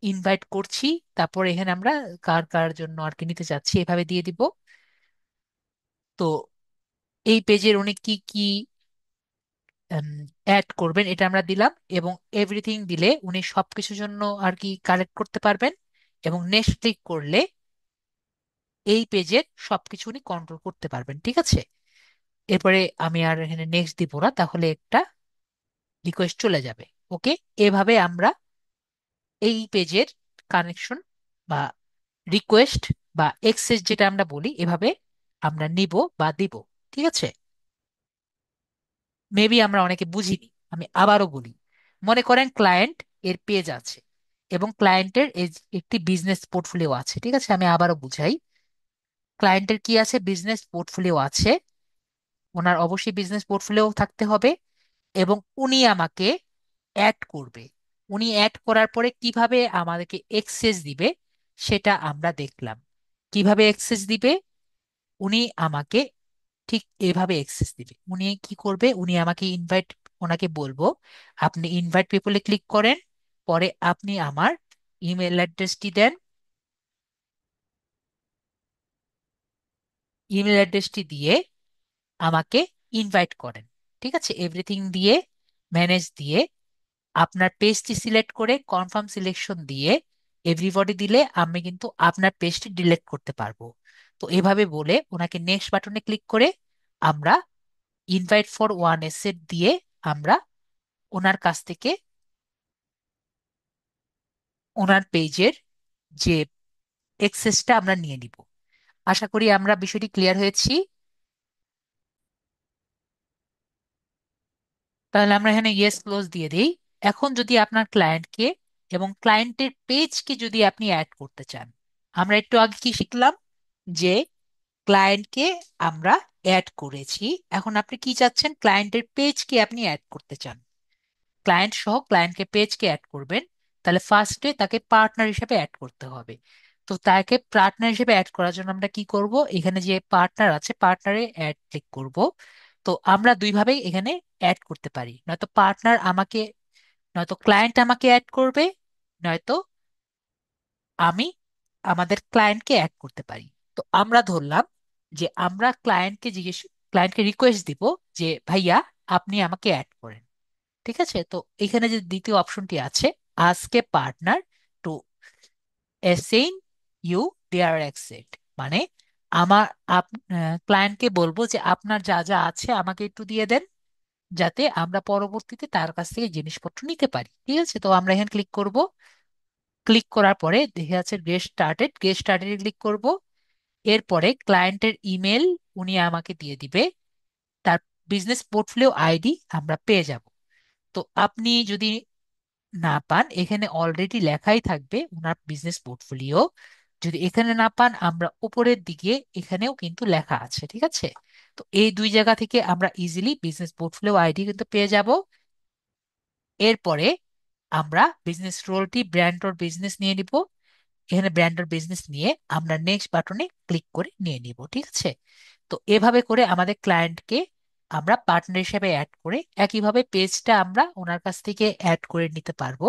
ইনভাইট করছি। তারপর এখানে আমরা কার কার জন্য আর কি নিতে চাচ্ছি এভাবে দিয়ে দিব। তো এই পেজের উনি কি কি অ্যাড করবেন এটা আমরা দিলাম, এবং এভরিথিং দিলে উনি সবকিছুর জন্য আর কি কালেক্ট করতে পারবেন, এবং নেক্সট ক্লিক করলে এই পেজের সবকিছু উনি কন্ট্রোল করতে পারবেন। ঠিক আছে, এরপরে আমি আর এখানে নেক্সট দিব না, তাহলে একটা রিকোয়েস্ট চলে যাবে। ওকে, এভাবে আমরা এই পেজের কানেকশন বা রিকোয়েস্ট বা এক্সেস যেটা আমরা বলি, এভাবে আমরা নিব বা দিব। ঠিক আছে, মেবি আমরা অনেকে বুঝিনি, আমি আবারও বলি। মনে করেন ক্লায়েন্ট এর পেজ আছে এবং ক্লায়েন্টের একটি বিজনেস পোর্টফোলিও আছে। ঠিক আছে, আমি আবারও বুঝাই। ক্লায়েন্টের কি আছে? বিজনেস পোর্টফোলিও আছে। ওনার অবশ্যই বিজনেস পোর্টফোলিও থাকতে হবে, এবং উনি আমাকে অ্যাড করবে। উনি অ্যাড করার পরে কিভাবে আমাদেরকে এক্সেস দিবে সেটা আমরা দেখলাম। কিভাবে এক্সেস দিবে? উনি আমাকে ঠিক এভাবে এক্সেস দিবে। উনি কি করবে? উনি আমাকে ইনভাইট, ওনাকে বলবো আপনি ইনভাইট পিপলে ক্লিক করেন, পরে আপনি আমার ইমেল অ্যাড্রেসটি দেন, ইমেল অ্যাড্রেসটি দিয়ে আমাকে ইনভাইট করেন। ঠিক আছে, এভরিথিং দিয়ে, ম্যানেজ দিয়ে, আপনার পেজটি সিলেক্ট করে কনফার্ম সিলেকশন দিয়ে এভরিবডি দিলে আমি কিন্তু আপনার পেজটি ডিলিট করতে পারবো। তো এভাবে বলে ওনাকে নেক্সট বাটনে ক্লিক করে আমরা ইনভাইট ফর ওয়ান এসেট দিয়ে আমরা ওনার কাছ থেকে ওনার পেজের যে এক্সেসটা আমরা নিয়ে নিব। আশা করি আমরা বিষয়টি ক্লিয়ার হয়েছি। তাহলে আমরা এখানে ইয়েস ক্লোজ দিয়ে দিই। এখন যদি আপনার ক্লায়েন্টকে এবং ক্লায়েন্টের পেজকে যদি আপনি অ্যাড করতে চান, আমরা একটু আগে কি শিখলাম? যে ক্লায়েন্টকে আমরা অ্যাড করেছি, এখন আপনি কি চাচ্ছেন? ক্লায়েন্টের পেজকে আপনি অ্যাড করতে চান। ক্লায়েন্ট সহ ক্লায়েন্টকে পেজকে অ্যাড করবেন, তাহলে ফার্স্টে তাকে পার্টনার হিসেবে অ্যাড করতে হবে। তো তাকে পার্টনার হিসেবে অ্যাড করার জন্য আমরা কি করব? এখানে যে পার্টনার আছে, পার্টনারে অ্যাড ক্লিক করব। তো আমরা দুইভাবেই এখানে অ্যাড করতে পারি, নয়তো পার্টনার আমাকে, নয়তো ক্লায়েন্ট আমাকে অ্যাড করবে, নয়তো আমি আমাদের ক্লায়েন্টকে অ্যাড করতে পারি। তো আমরা ধরলাম যে আমরা ক্লায়েন্টকে রিকোয়েস্ট দিব যে ভাইয়া আপনি আমাকে অ্যাড করেন। ঠিক আছে, তো এখানে যে দ্বিতীয় অপশনটি আছে, আজকে partner to assign you their asset, মানে আমার ক্লায়েন্টকে বলবো যে আপনার যা যা আছে আমাকে একটু দিয়ে দেন, যাতে আমরা পরবর্তীতে তার কাছ থেকে জিনিসপত্র নিতে পারি। ঠিক আছে, তো আমরা এখানে ক্লিক করব। ক্লিক করার পরে দেখে আছে গেট স্টার্টেড ক্লিক করব। এরপরে ক্লায়েন্টের ইমেল উনি আমাকে দিয়ে দিবে, তার বিজনেস পোর্টফোলিও আইডি আমরা পেয়ে যাব। তো আপনি যদি না পান, এখানে অলরেডি লেখাই থাকবে ওনার বিজনেস পোর্টফোলিও। যদি এখানে না পান, আমরা উপরের দিকে এখানেও কিন্তু লেখা আছে। ঠিক আছে, তো এই দুই জায়গা থেকে আমরা ইজিলি বিজনেস পোর্টফোলিও আইডি কিন্তু পেয়ে যাব। এরপরে আমরা বিজনেস রোলটি ব্র্যান্ড ওর বিজনেস নিয়ে নিব। এখানে ব্র্যান্ড ওর বিজনেস নিয়ে আমরা নেক্সট বাটনে ক্লিক করে নিয়ে নিব। ঠিক আছে, তো এভাবে করে আমাদের ক্লায়েন্টকে আমরা পার্টনার হিসেবে অ্যাড করে একইভাবে পেজটা আমরা ওনার কাছ থেকে অ্যাড করে নিতে পারবো।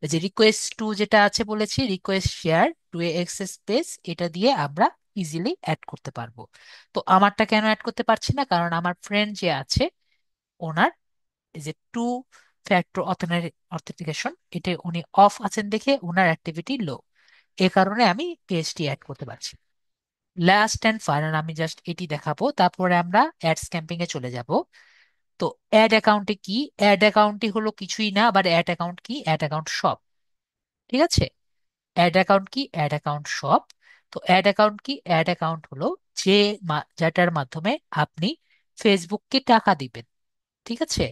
ওই যে রিকোয়েস্ট টু যেটা আছে বলেছি, request share to a access page, এটা দিয়ে আমরা ইজিলি অ্যাড করতে পারবো। তো আমারটা কেন অ্যাড করতে পারছি না? কারণ আমার ফ্রেন্ড যে আছে ওনার এই যে টু ফ্যাক্টর অথেন্টিকেশন, এটা উনি অফ আছেন দেখে ওনার অ্যাক্টিভিটি লো, এ কারণে আমি পেজটি অ্যাড করতে পারছি। লাস্ট অ্যান্ড ফাইনাল আমি জাস্ট এটি দেখাবো, তারপরে আমরা অ্যাডস ক্যাম্পিং এ চলে যাব। তো অ্যাড অ্যাকাউন্টে কি? অ্যাড অ্যাকাউন্টটি হলো কিছুই না, আবার অ্যাড অ্যাকাউন্ট কি? অ্যাড অ্যাকাউন্ট সব। ঠিক আছে, অ্যাড অ্যাকাউন্ট কি? অ্যাড অ্যাকাউন্ট সব। তো অ্যাড অ্যাকাউন্ট কি? অ্যাড অ্যাকাউন্ট হলো যে যেটার মাধ্যমে আপনি ফেসবুককে টাকা দিবেন। ঠিক আছে,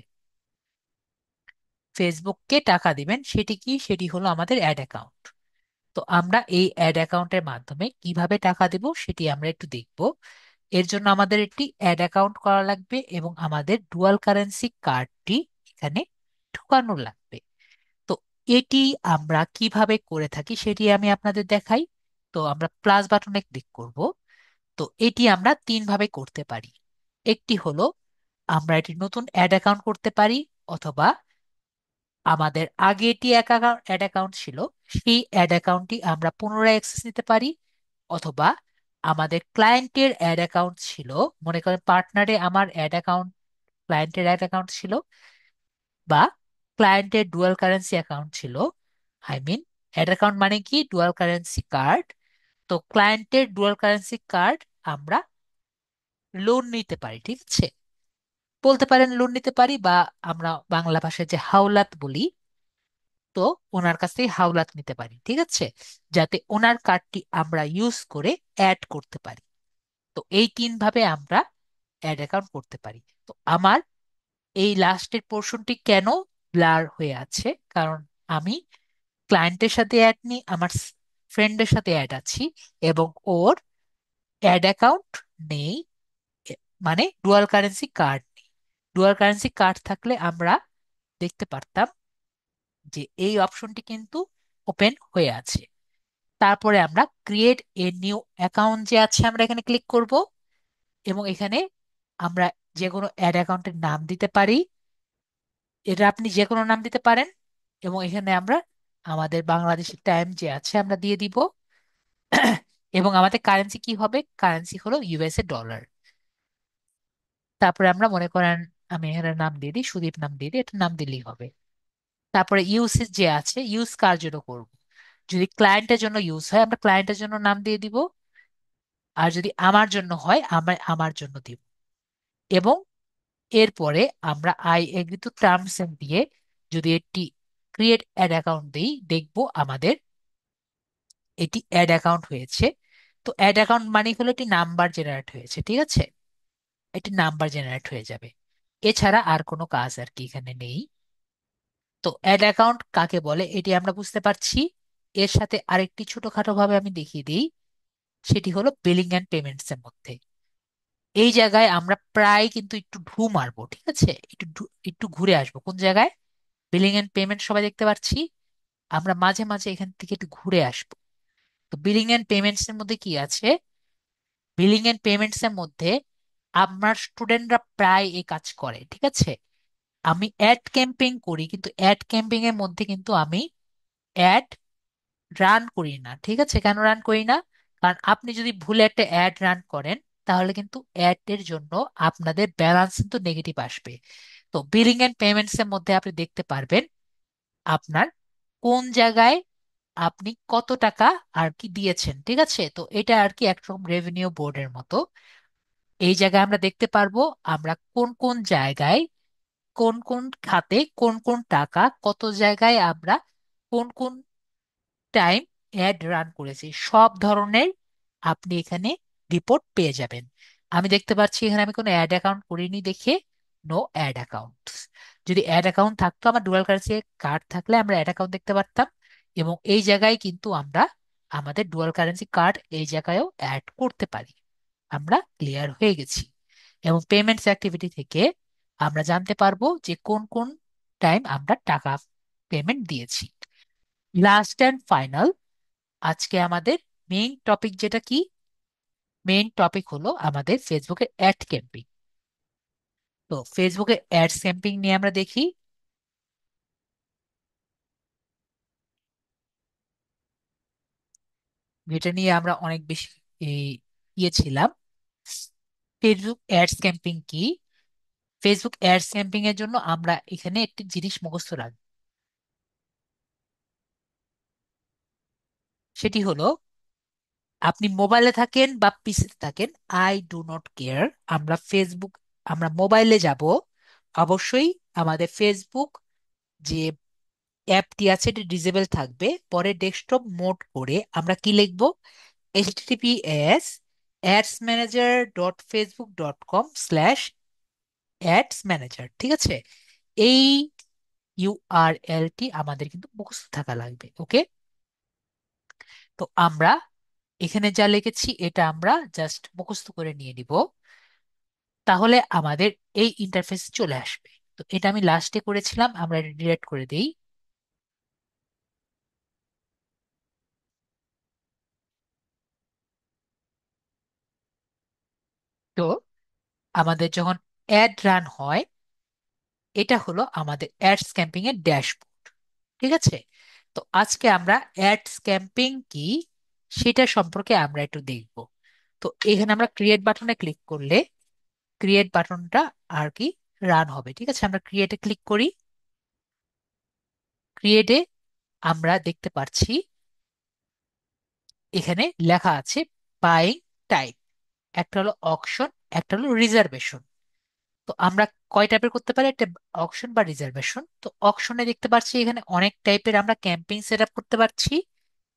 ফেসবুককে টাকা দিবেন, সেটি কি? সেটি হলো আমাদের অ্যাড অ্যাকাউন্ট। তো আমরা এই অ্যাড অ্যাকাউন্টের মাধ্যমে কিভাবে টাকা দেব সেটি আমরা একটু দেখব। এর জন্য আমাদের একটি অ্যাড অ্যাকাউন্ট করা লাগবে এবং আমাদের ডুয়াল কারেন্সি কার্ডটি এখানে ঢোকানো লাগবে। তো এটি আমরা কিভাবে করে থাকি সেটি আমি আপনাদের দেখাই। তো আমরা প্লাস বাটনে ক্লিক করব। তো এটি আমরা তিন ভাবে করতে পারি। একটি হলো আমরা এটি নতুন অ্যাড অ্যাকাউন্ট করতে পারি, অথবা আমাদের আগে এটি অ্যাড অ্যাকাউন্ট ছিল, সেই অ্যাড অ্যাকাউন্টটি আমরা পুনরায় অ্যাক্সেস নিতে পারি, অথবা আমাদের ক্লায়েন্টের অ্যাড অ্যাকাউন্ট ছিল, মনে করেন পার্টনারে আমার অ্যাড অ্যাকাউন্ট ক্লায়েন্টের অ্যাড অ্যাকাউন্ট ছিল বা ক্লায়েন্টের ডুয়াল কারেন্সি অ্যাকাউন্ট ছিল। আই মিন, অ্যাড অ্যাকাউন্ট মানে কি, ডুয়াল কারেন্সি কার্ড। তো ক্লায়েন্টের ডুয়াল কারেন্সি কার্ড আমরা লোন নিতে পারি, ঠিক আছে? বলতে পারেন লোন নিতে পারি, বা আমরা বাংলা ভাষায় যে হাওলাত বলি, তো ওনার কাছ থেকে হাওলাত নিতে পারি, ঠিক আছে, যাতে ওনার কার্ডটি আমরা ইউজ করে অ্যাড করতে পারি। তো এই তিন ভাবে আমরা অ্যাড অ্যাকাউন্ট করতে পারি। তো আমার এই লাস্টের পোর্শনটি কেন ব্লার হয়ে আছে, কারণ আমি ক্লায়েন্টের সাথে অ্যাড নিই, আমার ফ্রেন্ডের সাথে অ্যাড আছি, এবং ওর অ্যাড অ্যাকাউন্ট নেই, মানে ডুয়াল কারেন্সি কার্ড নেই। ডুয়াল কারেন্সি কার্ড থাকলে আমরা দেখতে পারতাম যে এই অপশনটি কিন্তু ওপেন হয়ে আছে। তারপরে আমরা ক্রিয়েট এ নিউ অ্যাকাউন্ট যে আছে, আমরা এখানে ক্লিক করব, এবং এখানে আমরা যে কোনো অ্যাড অ্যাকাউন্টের নাম দিতে পারি। এটা আপনি যে কোনো নাম দিতে পারেন, এবং এখানে আমরা আমাদের বাংলাদেশের টাইম যে আছে আমরা দিয়ে দিব। এবং আমাদের কারেন্সি কি হবে? কারেন্সি হলো ইউএসএ ডলার। তারপরে আমরা মনে করেন, আমি এখানে নাম দিয়ে দিই, সুদীপ নাম দিয়ে দিই, এটা নাম দিলেই হবে। তারপরে ইউসেজ যে আছে, ইউজ কার জন্য করব। যদি ক্লায়েন্টের জন্য ইউজ হয়, আমরা ক্লায়েন্টের জন্য নাম দিয়ে দিব। আর যদি আমার জন্য হয়, আমরা আমার জন্য দিব। এবং এরপরে আমরা I agree to terms and দিয়ে যদি এটি ক্রিয়েট অ্যাড অ্যাকাউন্ট দিই, দেখবো আমাদের এটি অ্যাড অ্যাকাউন্ট হয়েছে। তো অ্যাড অ্যাকাউন্ট মানে হলো এটি নাম্বার জেনারেট হয়েছে, ঠিক আছে? এটি নাম্বার জেনারেট হয়ে যাবে। এছাড়া আর কোনো কাজ আর কি এখানে নেই। তো অ্যাড অ্যাকাউন্ট কাকে বলে এটি আমরা বুঝতে পারছি। এর সাথে আরেকটি ছোটখাটো ভাবে আমি দেখিয়ে দিই, সেটি হলো বিলিং অ্যান্ড পেমেন্টস এর মধ্যে। এই জায়গায় আমরা প্রায় কিন্তু একটু ঢু মারবো, ঠিক আছে? একটু ঘুরে আসবো কোন জায়গায়? বিলিং এন্ড পেমেন্ট সবাই দেখতে পাচ্ছি, আমরা মাঝে মাঝে এখান থেকে একটু ঘুরে আসবো। তো বিলিং এন্ড পেমেন্টস এর মধ্যে কি আছে? বিলিং এন্ড পেমেন্টস এর মধ্যে আমার স্টুডেন্টরা প্রায় এই কাজ করে, ঠিক আছে? আমি অ্যাড ক্যাম্পেইন করি, কিন্তু অ্যাড ক্যাম্পেইন এর মধ্যে কিন্তু আমি অ্যাড রান করি না, ঠিক আছে? কেন রান করি না? কারণ আপনি যদি ভুলে একটা অ্যাড রান করেন, তাহলে কিন্তু অ্যাড এর জন্য আপনাদের ব্যালেন্স কিন্তু নেগেটিভ আসবে। তো বিলিং এন্ড পেমেন্টস এর মধ্যে আপনি দেখতে পারবেন আপনার কোন জায়গায় আপনি কত টাকা আর কি দিয়েছেন, ঠিক আছে? তো এটা আর কি একরকম রেভিনিউ বোর্ডের মতো। এই জায়গায় আমরা দেখতে পারবো আমরা কোন কোন জায়গায়, কোন কোন খাতে, কোন কোন টাকা, কত জায়গায় আমরা কোন কোন টাইম অ্যাড রান করেছি, সব ধরনের আপনি এখানে রিপোর্ট পেয়ে যাবেন। আমি দেখতে পাচ্ছি এখানে আমি কোনো অ্যাড অ্যাকাউন্ট করিনি দেখে নো অ্যাড অ্যাকাউন্ট। যদি অ্যাড অ্যাকাউন্ট থাকতো, আমার ডুয়াল কারেন্সি কার্ড থাকলে আমরা অ্যাড অ্যাকাউন্ট দেখতে পারতাম, এবং এই জায়গায় কিন্তু আমরা আমাদের ডুয়াল কারেন্সি কার্ড এই জায়গায়ও অ্যাড করতে পারি। আমরা ক্লিয়ার হয়ে গেছি। এবং পেমেন্টস অ্যাক্টিভিটি থেকে আমরা জানতে পারবো যে কোন কোন টাইম আমরা টাকা পেমেন্ট দিয়েছি। লাস্ট অ্যান্ড ফাইনাল, আজকে আমাদের মেইন টপিক যেটা কি? মেইন টপিক হলো আমাদের ফেসবুকের অ্যাড ক্যাম্পিং। তো ফেসবুকে অ্যাডস ক্যাম্পিং নিয়ে আমরা দেখি। এটা নিয়ে আমরা অনেক বেশি এই, ছিলাম। ফেসবুক অ্যাডস ক্যাম্পিং কি? ফেসবুক অ্যাডস ক্যাম্পিং এর জন্য আমরা এখানে একটি জিনিস মুখস্থ রাখবো, সেটি হলো, আপনি মোবাইলে থাকেন বা পিসিতে থাকেন, আই ডু নট কেয়ার, আমরা ফেসবুক, আমরা মোবাইলে যাব, অবশ্যই আমাদের ফেসবুক যে অ্যাপটি আছে এটি ডিজেবল থাকবে। পরে ডেস্কটপ মোড করে আমরা কি লিখবো? https adsmanager.facebook.com/adsmanager, ঠিক আছে? এই ইউআরএলটি আমাদের কিন্তু মুখস্থ থাকা লাগবে, ওকে? তো আমরা এখানে যা লিখেছি এটা আমরা জাস্ট মুখস্থ করে নিয়ে নিব, তাহলে আমাদের এই ইন্টারফেস চলে আসবে। তো এটা আমি লাস্টে করেছিলাম, আমরা এটা ডিলিট করে দেই। তো আমাদের যখন অ্যাড রান হয়, এটা হলো আমাদের অ্যাডস ক্যাম্পিং এর ড্যাশবোর্ড, ঠিক আছে? তো আজকে আমরা অ্যাডস ক্যাম্পিং কি সেটা সম্পর্কে আমরা একটু দেখব। তো এখানে আমরা ক্রিয়েট বাটনে ক্লিক করলে ক্রিয়েট বাটনটা আর কি রান হবে। ঠিক আছে, আমরা ক্রিয়েটে ক্লিক করি। ক্রিয়েটে আমরা দেখতে পাচ্ছি এখানে লেখা আছে বাইং টাইপ। একটা হলো অকশন, একটা হলো রিজার্ভেশন। তো আমরা কয় টাইপের করতে পারি? একটা অকশন বা রিজার্ভেশন। তো অকশনে দেখতে পাচ্ছি এখানে অনেক টাইপের আমরা ক্যাম্পিং সেট আপ করতে পারছি,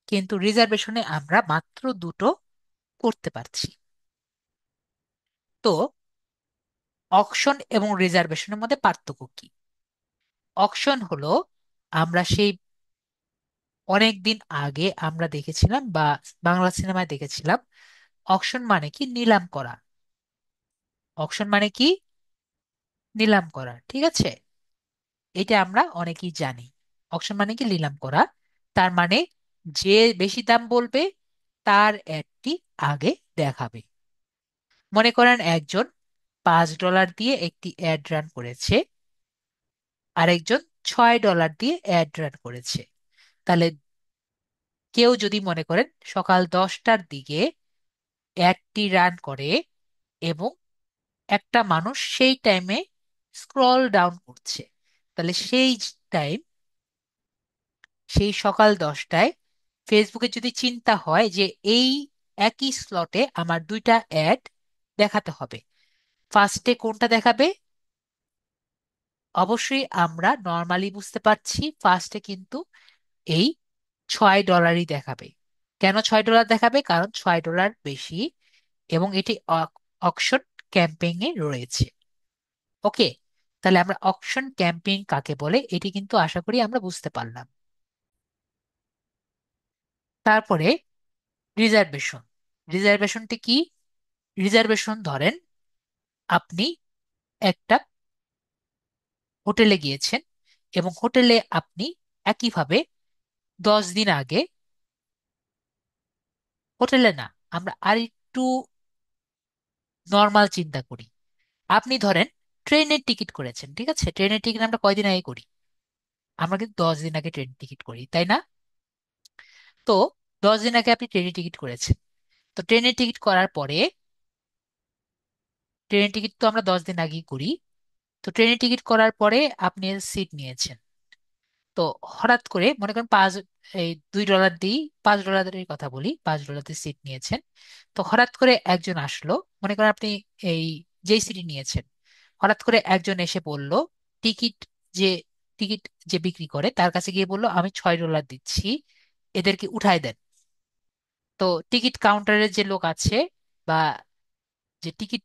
কিন্তু রিজার্ভেশনে আমরা মাত্র দুটো করতে পারছি। তো অকশন এবং রিজার্ভেশনের মধ্যে পার্থক্য কি? অকশন হলো আমরা সেই অনেক দিন আগে আমরা দেখেছিলাম বা বাংলা সিনেমায় দেখেছিলাম, অকশন মানে কি? নিলাম করা। অকশন মানে কি? নিলাম করা। ঠিক আছে, এটা আমরা অনেকেই জানি। অকশন মানে কি? নিলাম করা। তার মানে যে বেশি দাম বলবে তার অ্যাডটি আগে দেখাবে। মনে করেন একজন $5 দিয়ে একটি অ্যাড রান করেছে, আরেকজন $6 দিয়ে অ্যাড রান করেছে। তাহলে কেউ যদি মনে করেন সকাল 10টার দিকে অ্যাডটি রান করে এবং একটা মানুষ সেই টাইমে স্ক্রল ডাউন করছে, তাহলে সেই টাইম, সেই সকাল 10টায় ফেসবুকে যদি চিন্তা হয় যে এই একই স্লটে আমার দুইটা অ্যাড দেখাতে হবে, ফার্স্টে কোনটা দেখাবে? অবশ্যই আমরা নর্মালি বুঝতে পারছি ফার্স্টে কিন্তু এই $6 দেখাবে। কেন $6 দেখাবে? কারণ $6 বেশি এবং এটি অকশন ক্যাম্পেইন এ রয়েছে। ওকে, তাহলে আমরা অকশন ক্যাম্পেইন কাকে বলে এটি কিন্তু আশা করি আমরা বুঝতে পারলাম। তারপরে রিজার্ভেশন। রিজার্ভেশনটি কি? রিজার্ভেশন ধরেন আপনি একটা হোটেলে গিয়েছেন এবং হোটেলে আপনি একইভাবে 10 দিন আগে, হোটেলে না, আমরা আর একটু নর্মাল চিন্তা করি। আপনি ধরেন ট্রেনের টিকিট করেছেন। ঠিক আছে, ট্রেনের টিকিট আমরা কয়দিন আগে করি? আমরা কিন্তু 10 দিন আগে ট্রেন টিকিট করি, তাই না? তো 10 দিন আগে আপনি ট্রেনের টিকিট করেছেন। তো ট্রেনের টিকিট করার পরে, ট্রেনের টিকিট তো আমরা 10 দিন আগেই করি। তো ট্রেনের টিকিট করার পরে আপনি সিট নিয়েছেন। তো হঠাৎ করে মনে করেন এই $2 দিই, $5 কথা বলি, $5 দিয়ে সিট নিয়েছেন। তো হঠাৎ করে একজন আসলো, মনে করেন আপনি এই যেই সিটি নিয়েছেন, হঠাৎ করে একজন এসে বলল, টিকিট যে টিকিট যে বিক্রি করে তার কাছে গিয়ে বলল আমি $6 দিচ্ছি, এদেরকে উঠাই দেন। তো টিকিট কাউন্টারের যে লোক আছে বা যে টিকিট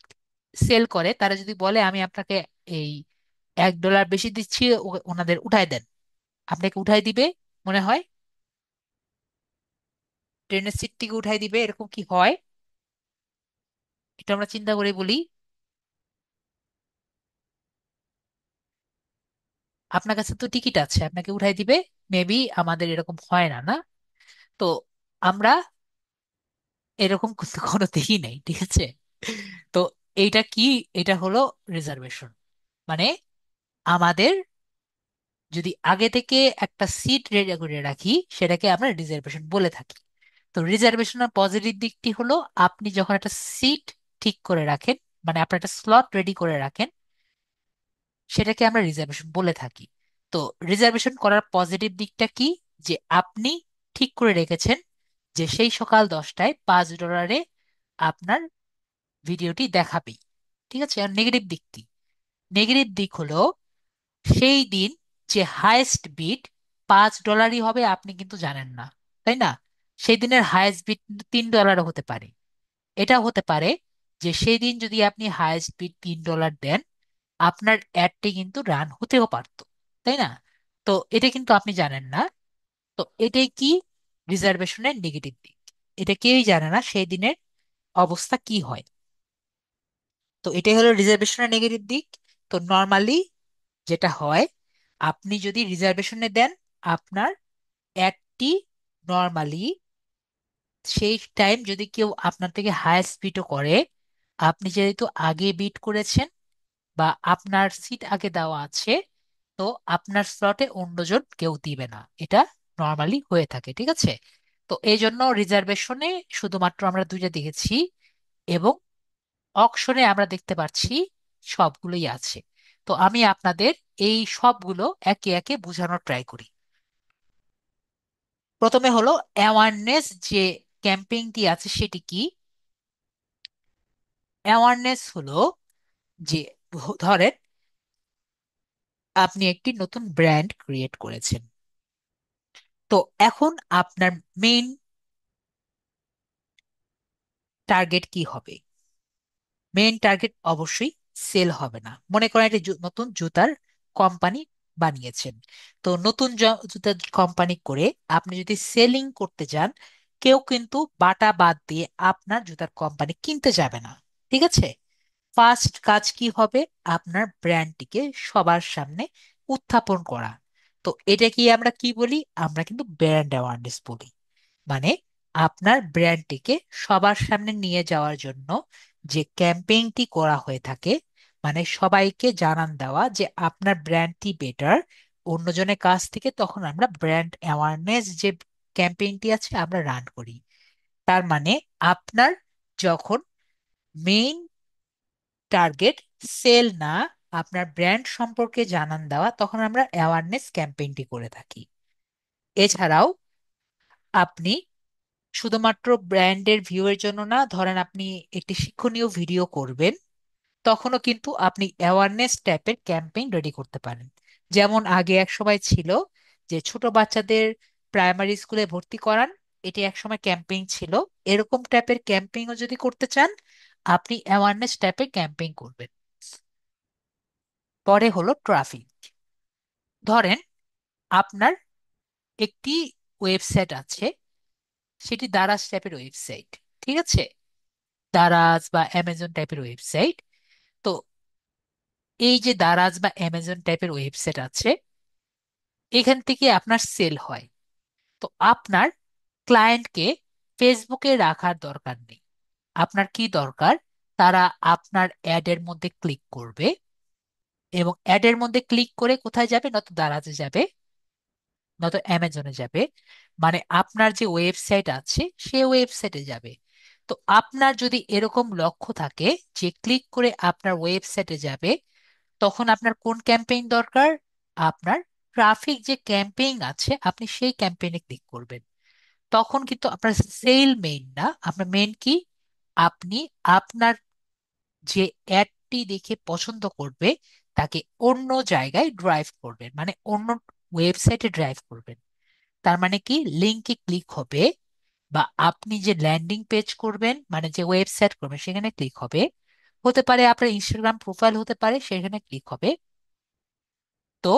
সেল করে তারা যদি বলে আমি আপনাকে এই $1 বেশি দিচ্ছি, ওনাদের উঠাই দেন, আপনাকে উঠাই দিবে মনে হয়? ট্রেনের সিট থেকে উঠাই দিবে, এরকম কি হয়? এটা আমরা চিন্তা করে বলি। আপনার কাছে তো টিকিট আছে, আপনাকে উঠাই দিবে? মেবি আমাদের এরকম হয় না, না? তো আমরা এরকম কিন্তু কোনো দেখি নাই। ঠিক আছে, তো এইটা কি? এটা হলো রিজার্ভেশন। মানে আমাদের যদি আগে থেকে একটা সিট রেডি করে রাখি সেটাকে আমরা রিজার্ভেশন বলে থাকি। তো রিজার্ভেশনের পজিটিভ দিকটি হলো আপনি যখন একটা সিট ঠিক করে রাখেন, মানে আপনার একটা স্লট রেডি করে রাখেন, সেটাকে আমরা রিজার্ভেশন বলে থাকি। তো রিজার্ভেশন করার পজিটিভ দিকটা কি? যে আপনি ঠিক করে রেখেছেন যে সেই সকাল 10টায় $5 আপনার ভিডিওটি দেখাবেই। ঠিক আছে, আর নেগেটিভ দিক কি? নেগেটিভ দিক হলো সেই দিন যে হায়েস্ট বিড $5 হবে আপনি কিন্তু জানেন না, তাই না? সেই দিনের হায়েস্ট বিড $3 হতে পারে। এটা হতে পারে যে সেই দিন যদি আপনি হায়েস্ট বিড $3 দেন, আপনার অ্যাডটি কিন্তু রান হতেও পারতো, তাই না? তো এটা কিন্তু আপনি জানেন না। তো এটাই কি? রিজার্ভেশনের নেগেটিভ দিক। এটা কেউই জানে না সেই দিনের অবস্থা কি হয়। তো এটাই হলো রিজার্ভেশনের নেগেটিভ দিক। তো নর্মালি যেটা হয়, আপনি যদি রিজার্ভেশনে দেন, আপনার অ্যাডটি নর্মালি সেই টাইম যদি কেউ আপনার থেকে হায়ার স্পিডও করে, আপনি যেহেতু আগে বিট করেছেন বা আপনার সিট আগে দেওয়া আছে, তো আপনার স্লটে অন্যজন কেউ দিবে না। এটা নর্মালি হয়ে থাকে। ঠিক আছে, তো এই জন্য রিজার্ভেশনে শুধুমাত্র আমরা দুইটা দেখেছি এবং অকশনে আমরা দেখতে পাচ্ছি সবগুলোই আছে। তো আমি আপনাদের এই সবগুলো একে একে বোঝানোর ট্রাই করি। প্রথমে হলো অ্যাওয়ারনেস, যে ক্যাম্পেইনটি আছে সেটি কি? অ্যাওয়ারনেস হলো যে, ধরেন আপনি একটি নতুন ব্র্যান্ড ক্রিয়েট করেছেন। তো এখন আপনার মেইন টার্গেট কি হবে? মেইন টার্গেট অবশ্যই সেল হবে না। মনে করেন একটি নতুন জুতার কোম্পানি বানিয়েছেন। তো নতুন জুতার কোম্পানি করে আপনি যদি সেলিং করতে যান, কেউ কিন্তু বাটা বাদ দিয়ে আপনার জুতার কোম্পানি কিনতে যাবে না। ঠিক আছে? ফার্স্ট কাজ কি হবে? আপনার ব্র্যান্ডটিকে সবার সামনে উত্থাপন করা। তো এটা কি আমরা কি বলি? আমরা কিন্তু ব্র্যান্ড অ্যাওয়ারনেস বলি। মানে আপনার ব্র্যান্ডটিকে সবার সামনে নিয়ে যাওয়ার জন্য যে ক্যাম্পেইনটি করা হয়ে থাকে, মানে সবাইকে জানান দেওয়া যে আপনার ব্র্যান্ডটি বেটার অন্যজনের কাছ থেকে, তখন আমরা ব্র্যান্ড অ্যাওয়ারনেস যে ক্যাম্পেইনটি আছে আমরা রান করি। তার মানে আপনার যখন মেইন টার্গেট সেল না, আপনার ব্র্যান্ড সম্পর্কে জানান দেওয়া, তখন আমরা অ্যাওয়ারনেস ক্যাম্পেইনটি করে থাকি। এছাড়াও আপনি শুধুমাত্র ব্র্যান্ডের ভিউ এর জন্য না, ধরেন আপনি একটি শিক্ষণীয় ভিডিও করবেন, তখনও কিন্তু আপনি অ্যাওয়ারনেস টাইপের ক্যাম্পেইন রেডি করতে পারেন। যেমন আগে এক সময় ছিল যে ছোট বাচ্চাদের প্রাইমারি স্কুলে ভর্তি করান, এটি এক সময় ক্যাম্পেইন ছিল। এরকম টাইপের ক্যাম্পেইনও যদি করতে চান, আপনি অ্যাওয়ারনেস টাইপের ক্যাম্পেইন করবেন। পরে হলো ট্রাফিক। ধরেন আপনার একটি ওয়েবসাইট আছে, সেটি দারাজ টাইপের ওয়েবসাইট। ঠিক আছে? দারাজ বা অ্যামাজন টাইপের ওয়েবসাইট। তো এই যে দারাজ বা অ্যামাজন টাইপের ওয়েবসাইট আছে, এখান থেকে আপনার সেল হয়। তো আপনার ক্লায়েন্টকে ফেসবুকে রাখার দরকার নেই। আপনার কি দরকার? তারা আপনার অ্যাডের মধ্যে ক্লিক করবে, এবং অ্যাডের মধ্যে ক্লিক করে কোথায় যাবে? নয়তো দারাজে যাবে, নয়তো অ্যামাজনে যাবে। মানে আপনার যে ওয়েবসাইট আছে সেই ওয়েবসাইটে যাবে। তো আপনার যদি এরকম লক্ষ্য থাকে যে ক্লিক করে আপনার ওয়েবসাইটে যাবে, তখন আপনার কোন ক্যাম্পেইন দরকার? আপনার ট্রাফিক যে ক্যাম্পেইন আছে আপনি সেই ক্যাম্পেইনে ক্লিক করবেন। তখন কিন্তু আপনার সেল মেইন না, আপনার মেইন কি? আপনি আপনার যে অ্যাডটি দেখে পছন্দ করবে তাকে অন্য জায়গায় ড্রাইভ করবেন, মানে অন্য ওয়েবসাইটে ড্রাইভ করবেন। তার মানে কি? লিঙ্কে ক্লিক হবে, বা আপনি যে ল্যান্ডিং পেজ করবেন, মানে যে ওয়েবসাইট করবেন সেখানে ক্লিক হবে। হতে পারে আপনার ইনস্টাগ্রাম প্রোফাইল, হতে পারে সেখানে ক্লিক হবে। তো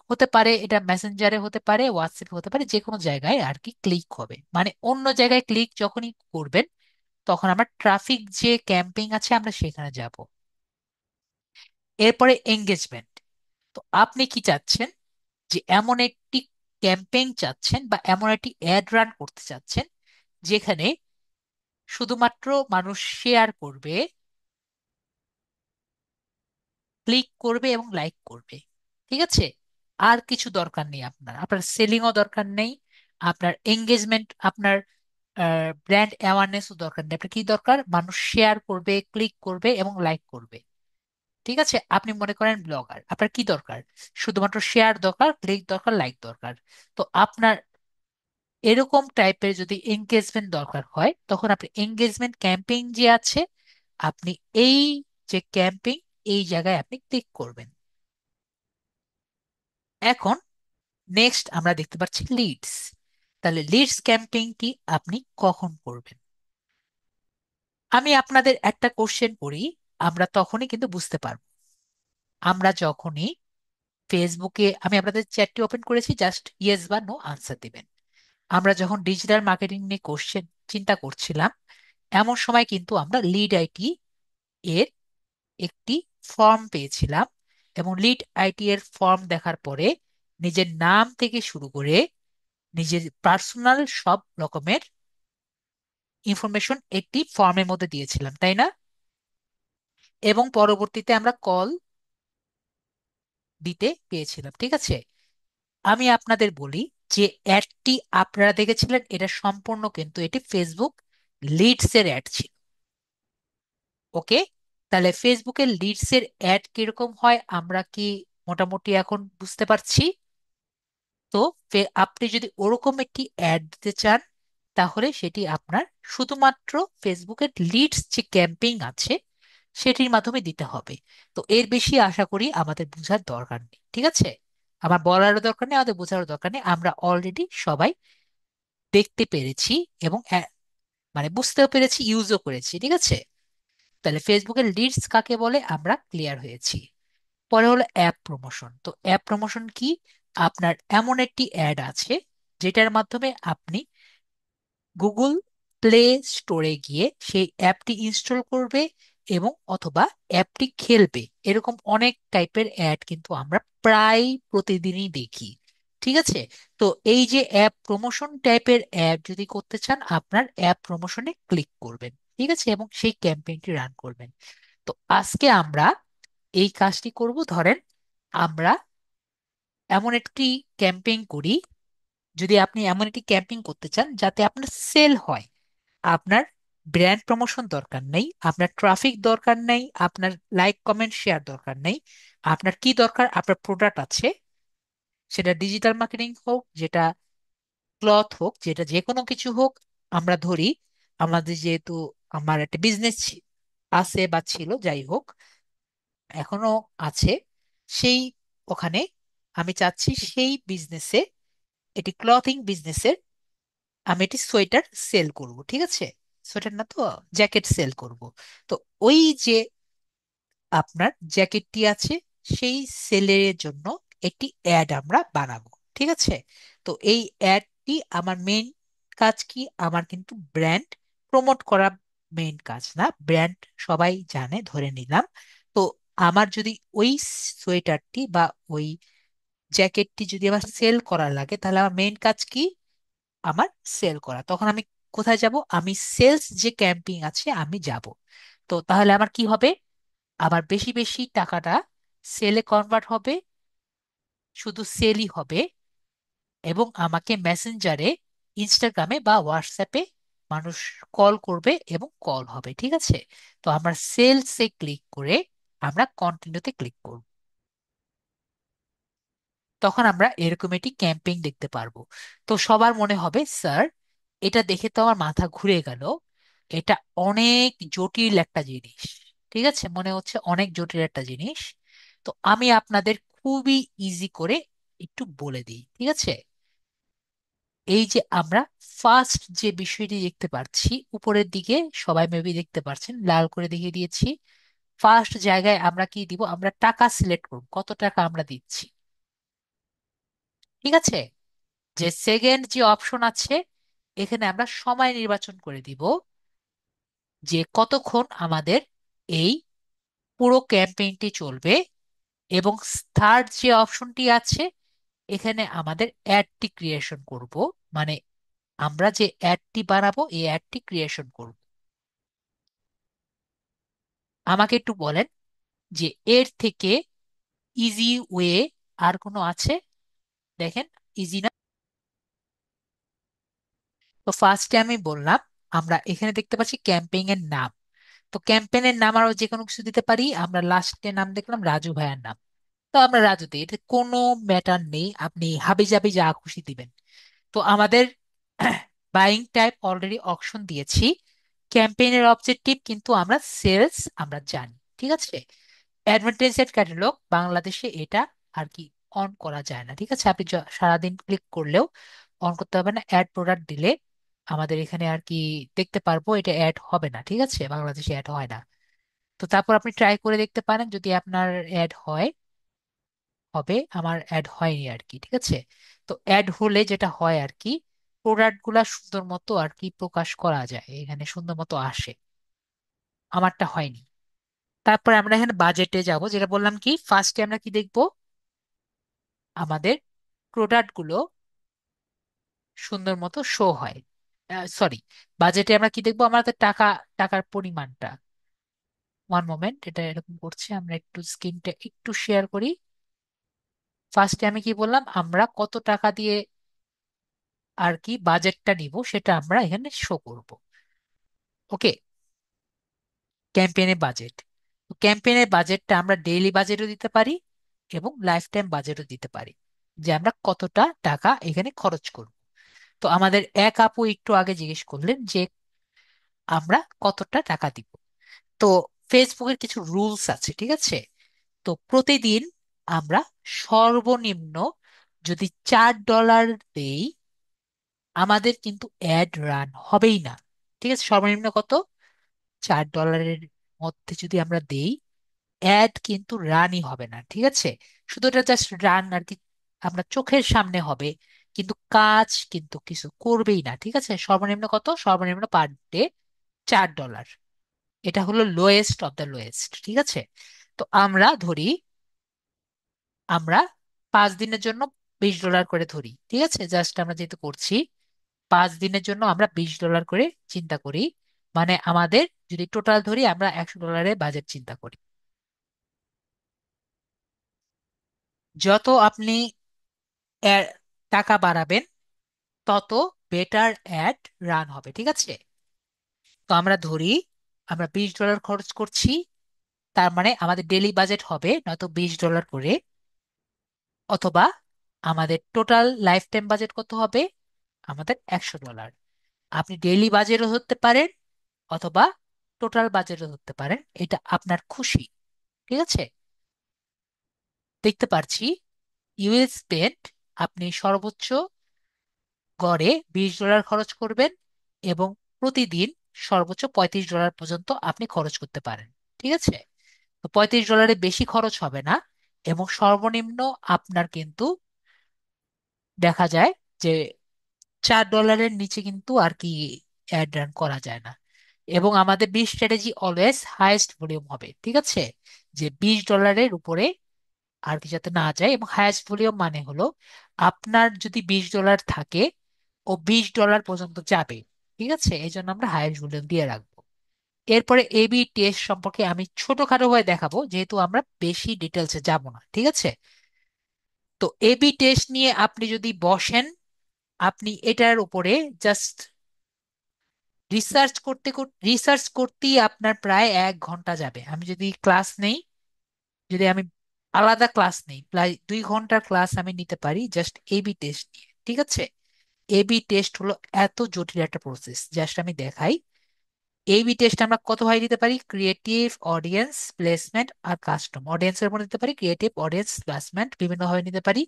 হতে পারে এটা মেসেঞ্জারে, হতে পারে হোয়াটসঅ্যাপে, হতে পারে যে কোনো জায়গায় আর কি ক্লিক হবে। মানে অন্য জায়গায় ক্লিক যখনই করবেন, তখন আমরা ট্রাফিক যে ক্যাম্পেইন আছে আমরা সেখানে যাব। এরপরে এঙ্গেজমেন্ট। তো আপনি কি চাচ্ছেন? যে এমন একটি ক্যাম্পেইন চাচ্ছেন বা এমন একটি অ্যাড রান করতে চাচ্ছেন যেখানে শুধুমাত্র মানুষ শেয়ার করবে, ক্লিক করবে এবং লাইক করবে। ঠিক আছে? আর কিছু দরকার নেই, আপনার আপনার সেলিংও দরকার নেই, আপনার এঙ্গেজমেন্ট, আপনার ব্র্যান্ড অ্যাওয়ারনেসও দরকার নেই। আপনার কি দরকার? মানুষ শেয়ার করবে, ক্লিক করবে এবং লাইক করবে। ঠিক আছে? আপনি মনে করেন ব্লগার, আপনার কি দরকার? শুধুমাত্র শেয়ার দরকার, ক্লিক দরকার, লাইক দরকার। তো আপনার এরকম টাইপের যদি এঙ্গেজমেন্ট দরকার হয়, তখন আপনি এঙ্গেজমেন্ট ক্যাম্পেইন যে আছে, আপনি এই যে ক্যাম্পেইন, এই জায়গায় আপনি ক্লিক করবেন। এখন নেক্সট আমরা দেখতে পাচ্ছি লিডস। তাহলে লিডস ক্যাম্পেইনটি আপনি কখন করবেন? আমি আপনাদের একটা কোশ্চেন করি, আমরা তখনই কিন্তু বুঝতে পারবো। আমরা যখনই ফেসবুকে, আমি আপনাদের চ্যাটটি ওপেন করেছি, জাস্ট ইয়েস বা নো আনসার দিবেন। আমরা যখন ডিজিটাল মার্কেটিং নিয়ে কোশ্চেন চিন্তা করছিলাম, এমন সময় কিন্তু আমরা লিড আইটি এর একটি ফর্ম পেয়েছিলাম, এবং লিড আইটি এর ফর্ম দেখার পরে নিজের নাম থেকে শুরু করে নিজের পার্সোনাল সব রকমের ইনফরমেশন একটি ফর্মের মধ্যে দিয়েছিলাম, তাই না? এবং পরবর্তীতে আমরা কল দিতে পেয়েছিলাম। ঠিক আছে? আমি আপনাদের বলি যে অ্যাডটি আপনারা দেখেছিলেন, এটা সম্পূর্ণ কিন্তু এটি ফেসবুক লিডস এর অ্যাড ছিল। ওকে? তাহলে ফেসবুকের লিডস এর অ্যাড কিরকম হয় আমরা কি মোটামুটি এখন বুঝতে পারছি। তো আপনি যদি ওরকম একটি অ্যাড দিতে চান তাহলে সেটি আপনার শুধুমাত্র ফেসবুকের লিডস যে ক্যাম্পেইন আছে সেটির মাধ্যমে দিতে হবে। তো এর বেশি আশা করি আমাদের বোঝার দরকার নেই, ঠিক আছে? আমার বলারও দরকার নেই, আমাদের বোঝারও দরকার নেই, আমরা অলরেডি সবাই দেখতে পেরেছি এবং মানে বুঝতেও পেরেছি, ইউজও করেছি, ঠিক আছে? তাহলে ফেসবুকের লিডস কাকে বলে আমরা ক্লিয়ার হয়েছি। পরে হলো অ্যাপ প্রমোশন। তো অ্যাপ প্রমোশন কি? আপনার এমন একটি অ্যাড আছে যেটার মাধ্যমে আপনি গুগল প্লে স্টোরে গিয়ে সেই অ্যাপটি ইনস্টল করবে এবং অথবা অ্যাপটি খেলবে, এরকম অনেক টাইপের অ্যাড কিন্তু আমরা প্রায় প্রতিদিনই দেখি, ঠিক আছে? তো এই যে অ্যাপ প্রমোশন টাইপের অ্যাড যদি করতে চান আপনার অ্যাপ প্রমোশনে ক্লিক করবেন, ঠিক আছে, এবং সেই ক্যাম্পেইনটি রান করবেন। তো আজকে আমরা এই কাজটি করব। ধরেন আমরা এমন একটি ক্যাম্পেইন করি, যদি আপনি এমন একটি ক্যাম্পেইন করতে চান যাতে আপনার সেল হয়, আপনার ব্র্যান্ড প্রমোশন দরকার নেই, আপনার ট্রাফিক দরকার নেই, আপনার লাইক কমেন্ট শেয়ার দরকার নেই। আপনার কি দরকার? আপনার প্রোডাক্ট আছে, সেটা ডিজিটাল মার্কেটিং হোক, যেটা ক্লথ হোক, যেটা যে কোনো কিছু হোক। আমরা ধরি আমাদের যেহেতু আমার একটা বিজনেস আছে বা ছিল, যাই হোক এখনো আছে, সেই ওখানে আমি চাচ্ছি সেই বিজনেসে, এটি ক্লথিং বিজনেসের, আমি একটি সোয়েটার সেল করব, ঠিক আছে? সোয়েটার না তো, জ্যাকেট সেল করব। তো ওই যে আপনার জ্যাকেটটি আছে সেই সেলের জন্য একটি অ্যাড আমরা বানাবো, ঠিক আছে? তো এই অ্যাডটি আমার মেইন কাজ কি? আমার কিন্তু ব্র্যান্ড প্রমোট করা মেইন কাজ না, ব্র্যান্ড সবাই জানে ধরে নিলাম। তো আমার যদি ওই সোয়েটারটি বা ওই জ্যাকেটটি যদি আমার সেল করা লাগে তাহলে আমার মেইন কাজ কি? আমার সেল করা। তখন আমি কোথায় যাব? আমি সেলস যে ক্যাম্পিং আছে আমি যাব। তো তাহলে আমার কি হবে? আবার বেশি বেশি টাকাটা সেলে কনভার্ট হবে, শুধু সেলই হবে, এবং আমাকে মেসেঞ্জারে, ইনস্টাগ্রামে বা হোয়াটসঅ্যাপে মানুষ কল করবে এবং কল হবে, ঠিক আছে? তো আমরা সেলসে ক্লিক করে আমরা কন্টিনিউতে ক্লিক করব। তখন আমরা এরকম একটি ক্যাম্পেইন দেখতে পারবো। তো সবার মনে হবে, স্যার এটা দেখে তো আমার মাথা ঘুরে গেল, এটা অনেক জটিল একটা জিনিস, ঠিক আছে, মনে হচ্ছে অনেক জটিল একটা জিনিস। তো আমি আপনাদের খুবই ইজি করে একটু বলে দিই, ঠিক আছে? এই যে আমরা ফার্স্ট যে বিষয়টি দেখতে পাচ্ছি উপরের দিকে, সবাই মেবি দেখতে পাচ্ছেন, লাল করে দেখিয়ে দিয়েছি। ফার্স্ট জায়গায় আমরা কি দিব? আমরা টাকা সিলেক্ট করব, কত টাকা আমরা দিচ্ছি, ঠিক আছে? যে সেকেন্ড যে অপশন আছে এখানে আমরা সময় নির্বাচন করে দিব, যে কতক্ষণ আমাদের এই পুরো ক্যাম্পেইনটি চলবে। এবং থার্ড যে অপশনটি আছে এখানে আমাদের অ্যাডটি ক্রিয়েশন করব, মানে আমরা যে অ্যাডটি বানাবো এই অ্যাডটি ক্রিয়েশন করব। আমাকে একটু বলেন যে এর থেকে ইজি ওয়ে আর কোনো আছে? দেখেন, ইজি না? তো ফার্স্টে আমি বললাম আমরা এখানে দেখতে পাচ্ছি ক্যাম্পেইন এর নাম। তো ক্যাম্পেইনের নাম আরো যে কোনো কিছু দিতে পারি, আমরা লাস্টে নাম দেখলাম রাজু ভাইয়ার নাম, তো আমরা রাজু দিই, এটা কোনো ম্যাটার নেই, আপনি হাবি জাবি যা খুশি দিবেন। তো আমাদের বাইং টাইপ অলরেডি অপশন দিয়েছি, ক্যাম্পেইনের অবজেক্টিভ কিন্তু আমরা সেলস আমরা জানি, ঠিক আছে? অ্যাডভান্টেজের ক্যাটালগ বাংলাদেশে এটা আর কি অন করা যায় না, ঠিক আছে? আপনি সারাদিন ক্লিক করলেও অন করতে হবে না, অ্যাড প্রোডাক্ট দিলে আমাদের এখানে আর কি দেখতে পারবো, এটা অ্যাড হবে না, ঠিক আছে? বাংলাদেশে অ্যাড হয় না। তো তারপর আপনি ট্রাই করে দেখতে পারেন যদি আপনার অ্যাড হয়, হবে, আমার অ্যাড হয়নি আর কি, ঠিক আছে? তো অ্যাড হলে যেটা হয় আর কি, প্রোডাক্ট গুলা সুন্দর মতো আর কি প্রকাশ করা যায়, এখানে সুন্দর মতো আসে, আমারটা হয়নি। তারপর আমরা এখানে বাজেটে যাব, যেটা বললাম কি ফার্স্টে আমরা কি দেখব? আমাদের প্রোডাক্ট গুলো সুন্দর মতো শো হয়, সরি, বাজেটে আমরা কি দেখবো? আমাদের টাকা, টাকার পরিমাণটা, ওয়ান মোমেন্ট, এটা এরকম করছে, আমরা একটু স্ক্রিনটা একটু শেয়ার করি। ফার্স্টে আমি কি বললাম? আমরা কত টাকা দিয়ে আর কি বাজেটটা নিব সেটা আমরা এখানে শো করব। ওকে, ক্যাম্পেইনে বাজেট, ক্যাম্পেইনের বাজেটটা আমরা ডেইলি বাজেটও দিতে পারি এবং লাইফ টাইম বাজেটও দিতে পারি, যে আমরা কতটা টাকা এখানে খরচ করব। তো আমাদের এক আপু একটু আগে জিজ্ঞেস করলেন যে আমরা কতটা টাকা দিব। তো ফেসবুকের কিছু রুলস আছে, ঠিক আছে। তো প্রতিদিন আমরা সর্বনিম্ন যদি $4 দেই, আমাদের কিন্তু অ্যাড রান হবেই না। ঠিক আছে, সর্বনিম্ন কত? $4 মধ্যে যদি আমরা দেই, অ্যাড কিন্তু রানই হবে না, ঠিক আছে। শুধু এটা জাস্ট রান আর কি, আমরা চোখের সামনে হবে, কিন্তু কাজ কিন্তু কিছু করবেই না, ঠিক আছে। সর্বনিম্ন কত? সর্বনিম্ন পার ডে $4। এটা হলো লোয়েস্ট অফ দ্য লোয়েস্ট, ঠিক আছে। তো আমরা ধরি, আমরা 5 দিনের জন্য $20 করে ধরি, ঠিক আছে। জাস্ট আমরা যেহেতু করছি, 5 দিনের জন্য আমরা $20 করে চিন্তা করি। মানে আমাদের যদি টোটাল ধরি, আমরা $100 বাজেট চিন্তা করি। যত আপনি add- টাকা বাড়াবেন, তত বেটার অ্যাড রান হবে, ঠিক আছে। তো আমরা ধরি আমরা $20 খরচ করছি, তার মানে আমাদের ডেইলি বাজেট হবে নয়তো $20 করে, অথবা আমাদের টোটাল লাইফ টাইম বাজেট কত হবে? আমাদের $100। আপনি ডেইলি বাজেটও ধরতে পারেন অথবা টোটাল বাজেটও ধরতে পারেন, এটা আপনার খুশি, ঠিক আছে। দেখতে পাচ্ছি ইউএস স্পেন্ড, আপনি সর্বোচ্চ গড়ে $20 খরচ করবেন এবং প্রতিদিন সর্বোচ্চ $35 পর্যন্ত আপনি খরচ করতে পারেন, ঠিক আছে। তো $35 বেশি খরচ হবে না, এবং সর্বনিম্ন আপনার কিন্তু দেখা যায় যে $4 নিচে কিন্তু আর কি অ্যাড রান করা যায় না। এবং আমাদের বিশ স্ট্র্যাটেজি অলওয়েজ হাইয়েস্ট ভলিউম হবে, ঠিক আছে। যে $20 উপরে আর কি যাতে না যায়, এবং হাইয়েস্ট ভলিউম মানে হলো আপনার যদি $20 থাকে, ও $20 পর্যন্ত যাবে, ঠিক আছে। এই জন্য আমরা হাইয়েস্ট ভলিউম দিয়ে রাখবো। এরপরে এবি টেস্ট সম্পর্কে আমি ছোটখাটো ভাবে দেখাবো, যেহেতু আমরা বেশি ডিটেলসে যাব না, ঠিক আছে। তো এবি টেস্ট নিয়ে আপনি যদি বসেন, আপনি এটার উপরে জাস্ট রিসার্চ করতেই আপনার প্রায় 1 ঘন্টা যাবে। আমি যদি ক্লাস নেই, যদি আমি আলাদা ক্লাস নেই, প্রায় 2 ঘন্টার ক্লাস আমি নিতে পারি জাস্ট এবি টেস্ট নিয়ে, ঠিক আছে। এবি টেস্ট হলো এত জটিল একটা প্রসেস, জাস্ট আমি দেখাই। এবি টেস্ট আমরা কত ভাবে দিতে পারি? ক্রিয়েটিভ, অডিয়েন্স, প্লেসমেন্ট আর কাস্টম। অডিয়েন্সের উপর দিতে পারি, ক্রিয়েটিভ, অডিয়েন্স, প্লেসমেন্ট বিভিন্ন ভাবে নিতে পারি।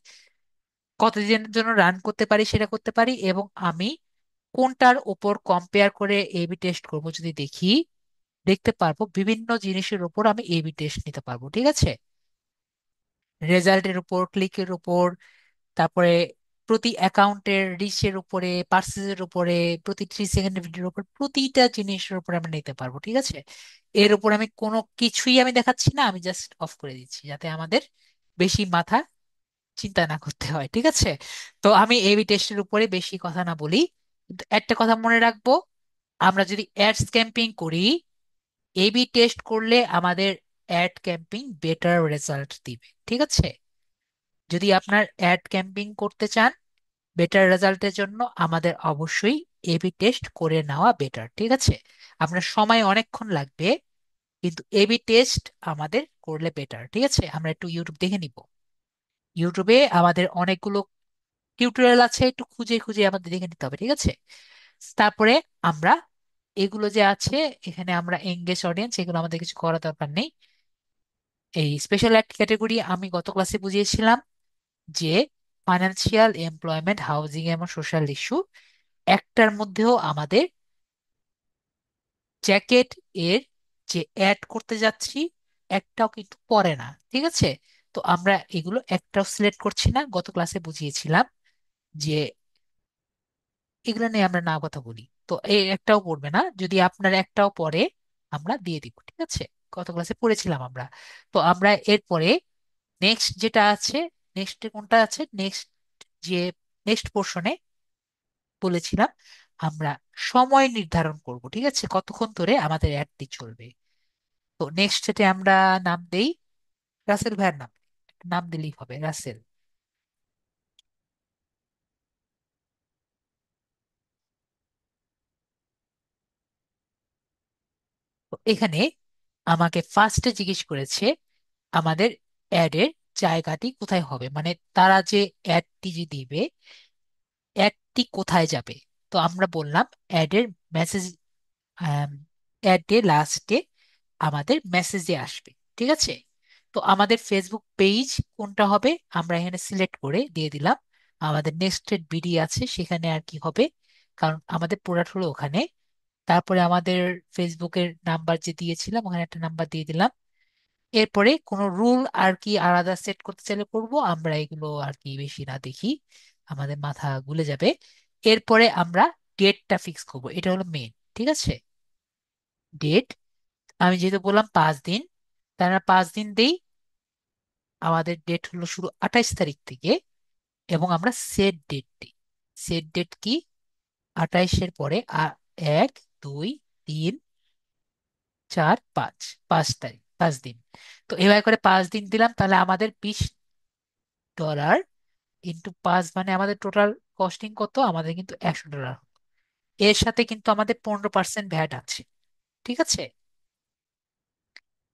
কতদিনের জন্য রান করতে পারি সেটা করতে পারি, এবং আমি কোনটার উপর কম্পেয়ার করে এবি টেস্ট করব যদি দেখি, দেখতে পারবো বিভিন্ন জিনিসের উপর আমি এবি টেস্ট নিতে পারবো, ঠিক আছে। রেজাল্টের উপর, ক্লিকের উপর, তারপরে প্রতি অ্যাকাউন্টের রিচের উপরে, পার্সেসের উপরে, প্রতি 3 সেকেন্ডের ভিডিওর উপর, প্রতিটা জিনিসের উপর আমরা নিতে পারবো, ঠিক আছে। এর উপর আমি কোনো কিছুই আমি দেখাচ্ছি না, আমি জাস্ট অফ করে দিচ্ছি যাতে আমাদের বেশি মাথা চিন্তা না করতে হয়, ঠিক আছে। তো আমি এবি টেস্টের উপরে বেশি কথা না বলি, কিন্তু একটা কথা মনে রাখবো, আমরা যদি অ্যাডস ক্যাম্পিং করি, এবি টেস্ট করলে আমাদের অ্যাড ক্যাম্পিং বেটার রেজাল্ট দিবে, ঠিক আছে। যদি আপনার অ্যাড ক্যাম্পিং করতে চান বেটার রেজাল্টের জন্য, আমাদের অবশ্যই এবি টেস্ট করে নেওয়া বেটার, ঠিক আছে। আপনার সময় অনেকক্ষণ লাগবে, কিন্তু এবি টেস্ট আমাদের করলে বেটার, ঠিক আছে। আমরা একটু ইউটিউব দেখে নিব। ইউটিউবে আমাদের অনেকগুলো টিউটোরিয়াল আছে, একটু খুঁজে খুঁজে আমাদের দেখে নিতে হবে, ঠিক আছে। তারপরে আমরা এগুলো যে আছে, এখানে আমরা এঙ্গেজ অডিয়েন্স, এগুলো আমাদের কিছু করার দরকার নেই। এই স্পেশাল অ্যাক্ট ক্যাটাগরি আমি গত ক্লাসে বুঝিয়েছিলাম যে ফাইন্যান্সিয়াল, এমপ্লয়মেন্ট, হাউজিং এবং সোশ্যাল ইস্যু, একটার মধ্যেও আমাদের জ্যাকেট এর যে অ্যাড করতে যাচ্ছি একটাও কিন্তু পড়ে না, ঠিক আছে। তো আমরা এগুলো একটাও সিলেক্ট করছি না, গত ক্লাসে বুঝিয়েছিলাম যে এগুলো নিয়ে আমরা না কথা বলি। তো এই একটাও পড়বে না, যদি আপনার একটাও পড়ে আমরা দিয়ে দিব, ঠিক আছে। গত ক্লাসে পড়েছিলাম আমরা। তো আমরা এরপরে নেক্সট যেটা আছে, নেক্সট কোনটা আছে, নেক্সট যে নেক্সট পোর্শনে বলেছিলাম আমরা সময় নির্ধারণ করব, ঠিক আছে, কতক্ষণ ধরে আমাদের অ্যাডটি চলবে। তো নেক্সট সেটে আমরা নাম দেই রাসেল ভাইয়ের নাম, নাম দিলেই হবে রাসেল। তো এখানে আমাকে ফার্স্টে জিজ্ঞেস করেছে আমাদের অ্যাডের জায়গাটি কোথায় হবে, মানে তারা যে অ্যাডটি যে দিবে, অ্যাডটি কোথায় যাবে। তো আমরা বললাম অ্যাডের মেসেজ, অ্যাডে লাস্টে আমাদের মেসেজে আসবে। ঠিক আছে, তো আমাদের ফেসবুক পেজ কোনটা হবে আমরা এখানে সিলেক্ট করে দিয়ে দিলাম। আমাদের নেক্সটেড বিডি আছে সেখানে আর কি হবে, কারণ আমাদের প্রোডাক্ট হলো ওখানে। তারপরে আমাদের ফেসবুকের নাম্বার যে দিয়েছিলাম ওখানে একটা নাম্বার দিয়ে দিলাম। এরপরে কোনো রুল আর কি আলাদা সেট করতে চাইলে করবো, আমরা এগুলো আর কি বেশি না দেখি, আমাদের মাথা গুলে যাবে। এরপরে আমরা ডেটটা ফিক্স করবো, এটা হলো মেন। ঠিক আছে, ডেট আমি যেহেতু বললাম 5 দিন, তারা 5 দিন দেই। আমাদের ডেট হলো শুরু 28 তারিখ থেকে, এবং আমরা সেট ডেট দিই। সেট ডেট কি, 28-এর পরে 1, 2, 3, 4, 5, 5 তারিখ, 5 দিন। তো এভাবে করে 5 দিন দিলাম, তাহলে আমাদের $20 ইন্টু 5, মানে আমাদের টোটাল কস্টিং কত, আমাদের কিন্তু $100। এর সাথে কিন্তু আমাদের 15% ভ্যাট আছে। ঠিক আছে,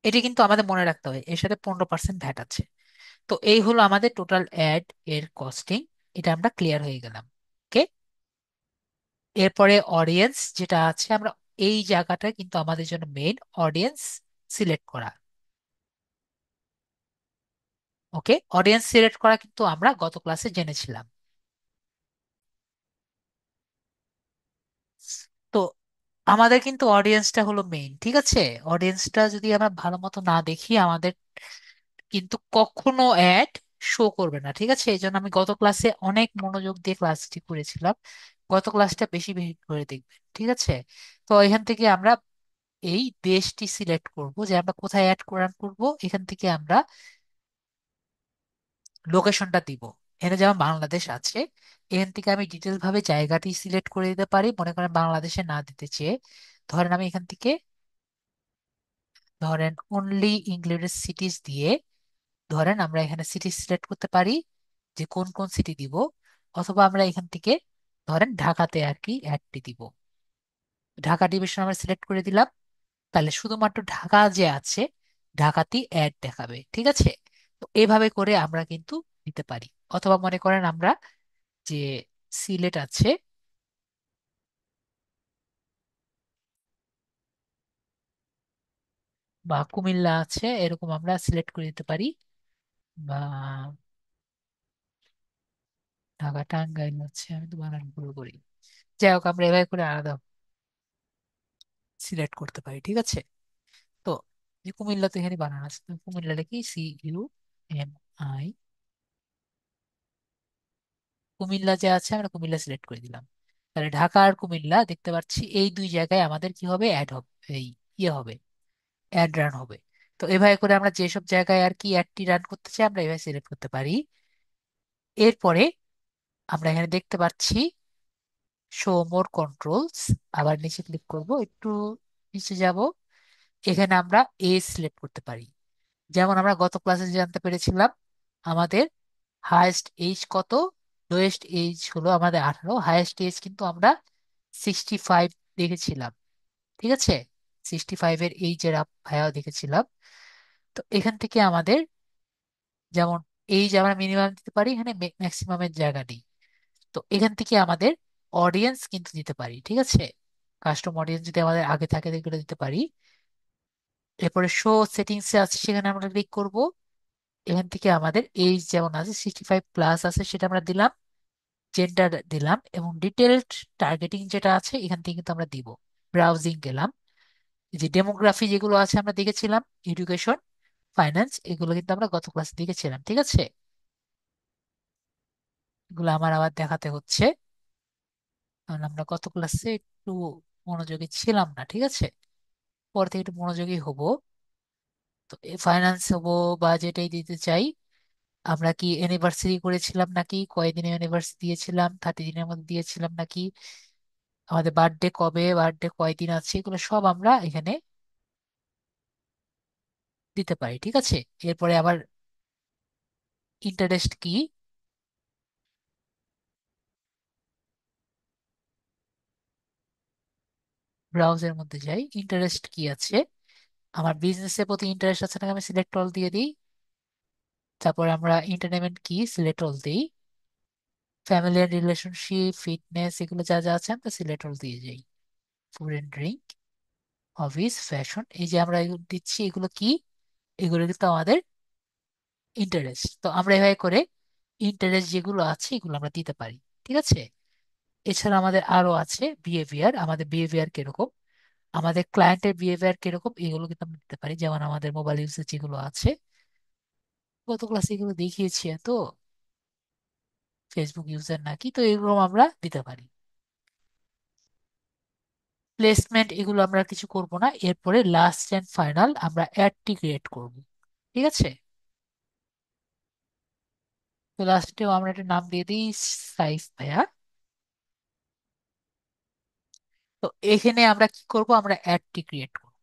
এটি কিন্তু আমাদের মনে রাখতে হবে, এর সাথে 15% ভ্যাট আছে। তো এই হলো আমাদের টোটাল অ্যাড এর কস্টিং। এটা আমরা ক্লিয়ার হয়ে গেলাম। ওকে, এরপরে অডিয়েন্স যেটা আছে, আমরা এই জায়গাটা কিন্তু আমাদের জন্য মেইন, অডিয়েন্স সিলেক্ট করা। ওকে, অডিয়েন্স সিলেক্ট করা কিন্তু আমরা গত ক্লাসে জেনেছিলাম। তো আমাদের কিন্তু অডিয়েন্সটা হলো মেইন। ঠিক আছে, অডিয়েন্সটা যদি আমরা ভালো মতো না দেখি আমাদের কিন্তু কখনো অ্যাড শো করবে না। ঠিক আছে, এই জন্য আমি গত ক্লাসে অনেক মনোযোগ দিয়ে ক্লাসটি করেছিলাম, গত ক্লাসটা বেশি বেশি করে দেখবেন। ঠিক আছে, তো এখান থেকে আমরা এই দেশটি সিলেক্ট করব যে আমরা কোথায় অ্যাড রান করব। এখান থেকে আমরা লোকেশনটা দিব, এখানে যেমন বাংলাদেশ আছে, এখান থেকে আমি ডিটেলস ভাবে জায়গাটি সিলেক্ট করে দিতে পারি। মনে করেন বাংলাদেশে না দিতে চেয়ে, ধরেন আমি এখান থেকে ধরেন অনলি ইনক্লুডেড সিটিজ দিয়ে, ধরেন আমরা এখানে সিটি সিলেক্ট করতে পারি যে কোন কোন সিটি দিব, অথবা আমরা এখান থেকে ধরেন ঢাকাতে আর কি অ্যাডটি দিব। ঢাকা ডিভিশন আমরা সিলেক্ট করে দিলাম, তাহলে শুধুমাত্র ঢাকা যে আছে ঢাকাতেই অ্যাড দেখাবে। ঠিক আছে, তো এভাবে করে আমরা কিন্তু দিতে পারি। অথবা মনে করেন আমরা যে সিলেট আছে বা কুমিল্লা আছে, এরকম আমরা সিলেক্ট করে দিতে পারি। বা ঢাকা টাঙ্গাইল আছে, আমি তো বানান ভুল করি। যাই হোক, আমরা এভাবে করে আলাদা সিলেক্ট করতে পারি। ঠিক আছে, তো যে কুমিল্লা তো এখানে বানান আছে, তো কুমিল্লা লিখি CUMI, কুমিল্লা যে আছে আমরা কুমিল্লা সিলেক্ট করে দিলাম। তাহলে ঢাকা আর কুমিল্লা দেখতে পাচ্ছি এই দুই জায়গায় আমাদের কি হবে, অ্যাড হবে, এই ইয়ে হবে, অ্যাড রান হবে। তো এভাবে করে আমরা যেসব জায়গায় আর কি অ্যাডটি রান করতে চাই আমরা এভাবে সিলেক্ট করতে পারি। এরপরে আমরা এখানে দেখতে পাচ্ছি শো মোর কন্ট্রোলস, আবার নিচে ক্লিক করব, একটু নিচে যাব, এখানে আমরা এজ সিলেক্ট করতে পারি। যেমন আমরা গত ক্লাসে জানতে পেরেছিলাম আমাদের হায়েস্ট এজ কত, লোয়েস্ট এজ হলো আমাদের 18, হায়েস্ট এজ কিন্তু আমরা 65 দেখেছিলাম। ঠিক আছে, 65-এর এইজের ভাইয়া দেখেছিলাম। তো এখান থেকে আমাদের যেমন এইজ আমরা মিনিমাম দিতে পারি, এখানে ম্যাক্সিমামের জায়গা নেই। তো এখান থেকে আমাদের অডিয়েন্স কিন্তু দিতে পারি। ঠিক আছে, কাস্টম অডিয়েন্স যদি আমাদের আগে থাকে এগুলো দিতে পারি। এরপরে শো সেটিংসে আছে, সেখানে আমরা ক্লিক করব। এখান থেকে আমাদের এইজ যেমন আছে 65+ আছে সেটা আমরা দিলাম, জেন্ডার দিলাম, এবং ডিটেলড টার্গেটিং যেটা আছে এখান থেকে কিন্তু আমরা দিব। ব্রাউজিং গেলাম, এই যে ডেমোগ্রাফি যেগুলো আছে আমরা দেখেছিলাম, এডুকেশন, ফাইন্যান্স, এগুলো কিন্তু আমরা গত ক্লাসে দেখেছিলাম। ঠিক আছে, এগুলো আমার আবার দেখাতে হচ্ছে, কারণ আমরা গত ক্লাসে একটু মনোযোগী ছিলাম না। ঠিক আছে, পর থেকে একটু মনোযোগী হব। তো ফাইন্যান্স হবো বা যেটাই দিতে চাই, আমরা কি অ্যানিভার্সারি করেছিলাম নাকি, কয়দিনের অ্যানিভার্সারি দিয়েছিলাম, 30 দিনের মধ্যে দিয়েছিলাম নাকি, আমাদের বার্থডে কবে, বার্থডে কয়দিন আছে, এগুলো সব আমরা এখানে দিতে পারি। ঠিক আছে, এরপরে আবার ইন্টারেস্ট কি, ব্রাউজারের মধ্যে যাই, ইন্টারেস্ট কি আছে, আমার বিজনেসের প্রতি ইন্টারেস্ট আছে নাকি আমি সিলেক্ট অল দিয়ে দিই। তারপরে আমরা এন্টারটেনমেন্ট কি সিলেক্ট অল দিই। ফ্যামিলি এন্ড রিলেশনশিপ, ফিটনেস, এগুলো যা যা আছে আমরা সিলেক্ট অল দিয়ে যাই। Food and drink, hobbies, fashion, এই যে আমরা এগুলো দিচ্ছি, এগুলো কি? এগুলো কিন্তু আমাদের ইন্টারেস্ট। তো আমরা এভাবে করে ইন্টারেস্ট যেগুলো আছে এগুলো আমরা দিতে পারি। ঠিক আছে। এছাড়া আমাদের আরো আছে বিহেভিয়ার, আমাদের বিহেভিয়ার কিরকম, আমাদের ক্লায়েন্টের বিহেভিয়ার কিরকম, এগুলো কিন্তু আমরা দিতে পারি। যেমন আমাদের মোবাইল ইউসেজ যেগুলো আছে, গত ক্লাসে এগুলো দেখিয়েছি, তো ফেসবুক ইউজার নাকি, তো এগুলো আমরা দিতে পারি। প্লেসমেন্ট এগুলো আমরা কিছু করব না। এরপরে লাস্ট এন্ড ফাইনাল আমরা অ্যাডটি ক্রিয়েট করব। ঠিক আছে। তো লাস্টেও আমরা একটা নাম দিয়ে দিই, সাইফ ভাইয়া। তো এখানে আমরা কি করব, আমরা অ্যাডটি ক্রিয়েট করব।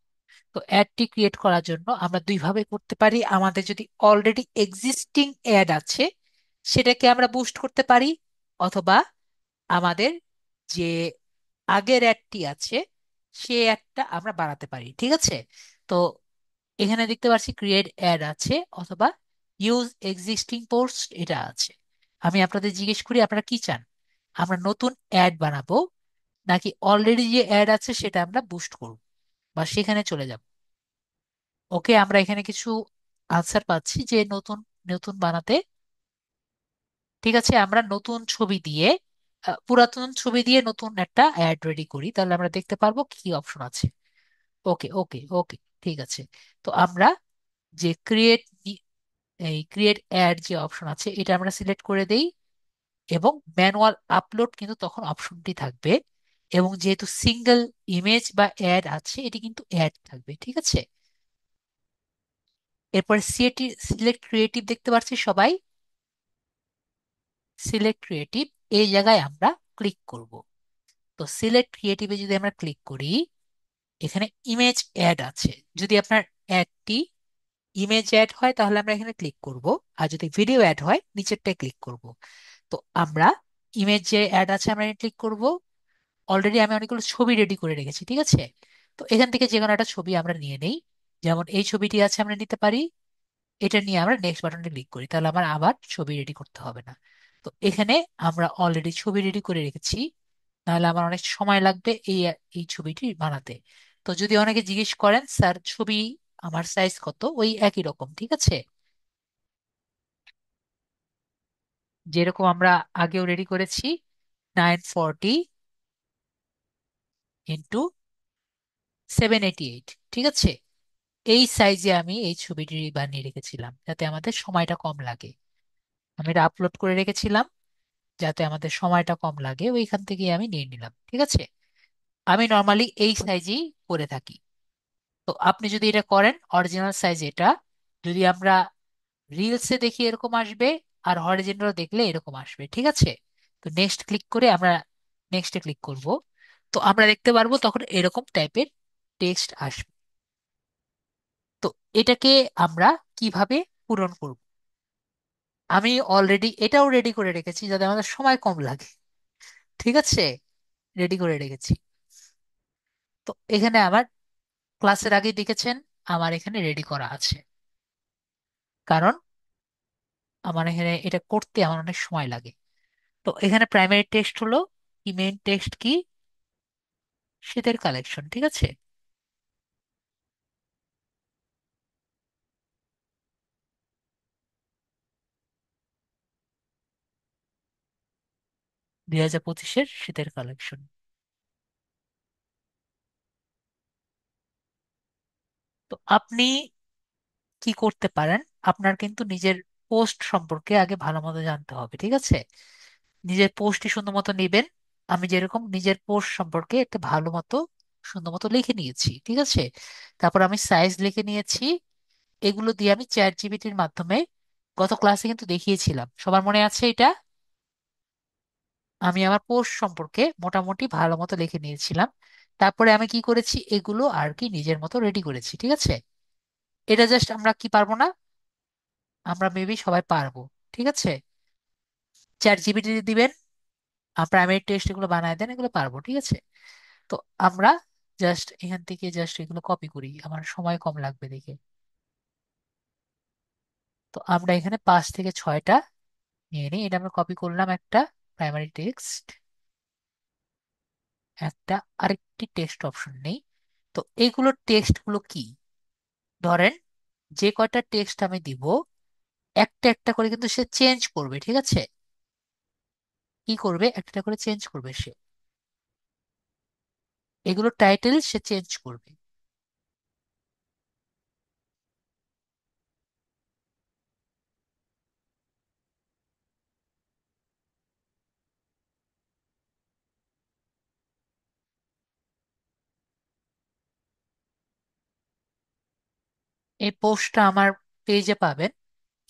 তো অ্যাডটি ক্রিয়েট করার জন্য আমরা দুই ভাবে করতে পারি। আমাদের যদি অলরেডি এক্সিস্টিং অ্যাড আছে সেটাকে আমরা বুস্ট করতে পারি, অথবা আমাদের যে আগের অ্যাডটি আছে সে অ্যাডটা আমরা বাড়াতে পারি। ঠিক আছে। তো এখানে দেখতে পাচ্ছি ক্রিয়েট অ্যাড আছে, অথবা ইউজ এক্সিস্টিং পোস্ট এটা আছে। আমি আপনাদের জিজ্ঞেস করি আপনারা কি চান, আমরা নতুন অ্যাড বানাবো নাকি অলরেডি যে অ্যাড আছে সেটা আমরা বুস্ট করব বা সেখানে চলে যাব? ওকে, আমরা এখানে কিছু আনসার পাচ্ছি যে নতুন, নতুন বানাতে। ঠিক আছে, আমরা নতুন ছবি দিয়ে পুরাতন ছবি দিয়ে নতুন একটা অ্যাড রেডি করি, তাহলে আমরা দেখতে পারবো কি কি অপশন আছে। ওকে ওকে ওকে, ঠিক আছে। তো আমরা যে ক্রিয়েট, এই ক্রিয়েট অ্যাড যে অপশন আছে এটা আমরা সিলেক্ট করে দেই, এবং ম্যানুয়াল আপলোড কিন্তু তখন অপশনটি থাকবে। এবং যেহেতু সিঙ্গেল ইমেজ বা অ্যাড আছে এটি কিন্তু অ্যাড থাকবে। ঠিক আছে। এরপর সিলেক্ট ক্রিয়েটিভ দেখতে পাচ্ছি সবাই। সিলেক্ট ক্রিয়েটিভ, এই জায়গায় আমরা ক্লিক করব। তো সিলেক্ট ক্রিয়েটিভে যদি আমরা ক্লিক করি, এখানে ইমেজ অ্যাড আছে। যদি আপনার অ্যাডটি ইমেজ অ্যাড হয় তাহলে আমরা এখানে ক্লিক করব, আর যদি ভিডিও অ্যাড হয় নিচেরটায় ক্লিক করব। তো আমরা ইমেজ যে অ্যাড আছে আমরা ক্লিক করব। অলরেডি আমি অনেকগুলো ছবি রেডি করে রেখেছি। ঠিক আছে। তো এখান থেকে যে কোনো একটা ছবি আমরা নিয়ে নেই। যেমন এই ছবিটি আছে আমরা নিতে পারি। এটা নিয়ে আমরা নেক্সট বাটনে ক্লিক করি, তাহলে আমার আবার ছবি রেডি করতে হবে না। তো এখানে আমরা অলরেডি ছবি রেডি করে রেখেছি, নাহলে আমার অনেক সময় লাগবে এই এই ছবিটি বানাতে। তো যদি অনেকে জিজ্ঞেস করেন স্যার ছবি আমার সাইজ কত, ওই একই রকম। ঠিক আছে। যেরকম আমরা আগেও রেডি করেছি, 940 ইন্টু 788। ঠিক আছে। এই সাইজে আমি এই ছবিটি বানিয়ে রেখেছিলাম যাতে আমাদের সময়টা কম লাগে। আমি এটা আপলোড করে রেখেছিলাম যাতে আমাদের সময়টা কম লাগে, ওইখান থেকে আমি নিয়ে নিলাম। ঠিক আছে। আমি নর্মালি এই সাইজেই করে থাকি। তো আপনি যদি এটা করেন অরিজিনাল সাইজ এটা, যদি আমরা রিলসে দেখি এরকম আসবে, আর হরিজন্টাল দেখলে এরকম আসবে। ঠিক আছে। তো নেক্সট ক্লিক করে আমরা নেক্সটে ক্লিক করব। তো আমরা দেখতে পারবো তখন এরকম টাইপের টেক্সট আসবে। তো এটাকে আমরা কিভাবে পূরণ করব? আমি অলরেডি এটাও রেডি করে রেখেছি যাতে আমাদের সময় কম লাগে। ঠিক আছে। রেডি করে রেখেছি। তো এখানে আমার ক্লাসের আগে দেখেছেন আমার এখানে রেডি করা আছে, কারণ আমার এখানে এটা করতে আমার অনেক সময় লাগে। তো এখানে প্রাইমারি টেক্সট হলো কি, মেইন টেক্সট কি, শীতের কালেকশন। ঠিক আছে। 2025-এর শীতের কালেকশন। তো আপনি কি করতে পারেন, আপনার কিন্তু নিজের পোস্ট সম্পর্কে আগে ভালো মতো জানতে হবে। ঠিক আছে। নিজের পোস্টটি সুন্দর মতো নেবেন। আমি যেরকম নিজের পোস্ট সম্পর্কে একটা ভালো মতো সুন্দর মতো লিখে নিয়েছি। ঠিক আছে। তারপর আমি সাইজ লিখে নিয়েছি। এগুলো দিয়ে আমি চ্যাট জিপিটির মাধ্যমে গত ক্লাসে কিন্তু দেখিয়েছিলাম, সবার মনে আছে এটা? আমি আমার পোস্ট সম্পর্কে মোটামুটি ভালো মতো লিখে নিয়েছিলাম। তারপরে আমি কি করেছি, এগুলো আর কি নিজের মতো রেডি করেছি। ঠিক আছে। এটা জাস্ট আমরা কি পারবো না, আমরা মেবি সবাই পারবো। ঠিক আছে। চ্যাট জিপিটি দিবেন, প্রাইমারি টেক্সট এগুলো বানায় দেন, এগুলো পারবো। ঠিক আছে। তো আমরা জাস্ট এখান থেকে জাস্ট এগুলো কপি করি, আমার সময় কম লাগবে দেখে। তো আমরা এখানে 5 থেকে 6টা নিয়ে নিই, এটা আমরা কপি করলাম একটা প্রাইমারি টেক্সট, একটা আরেকটি টেক্সট অপশন নেই। তো এইগুলো টেক্সট গুলো কি? ধরেন যে কয়টা টেক্সট আমি দিব, একটা একটা করে কিন্তু সে চেঞ্জ করবে, ঠিক আছে? কি করবে? একটা একটা করে চেঞ্জ করবে সে, এগুলো টাইটেল সে চেঞ্জ করবে। এই পোস্টটা আমার পেজে পাবেন,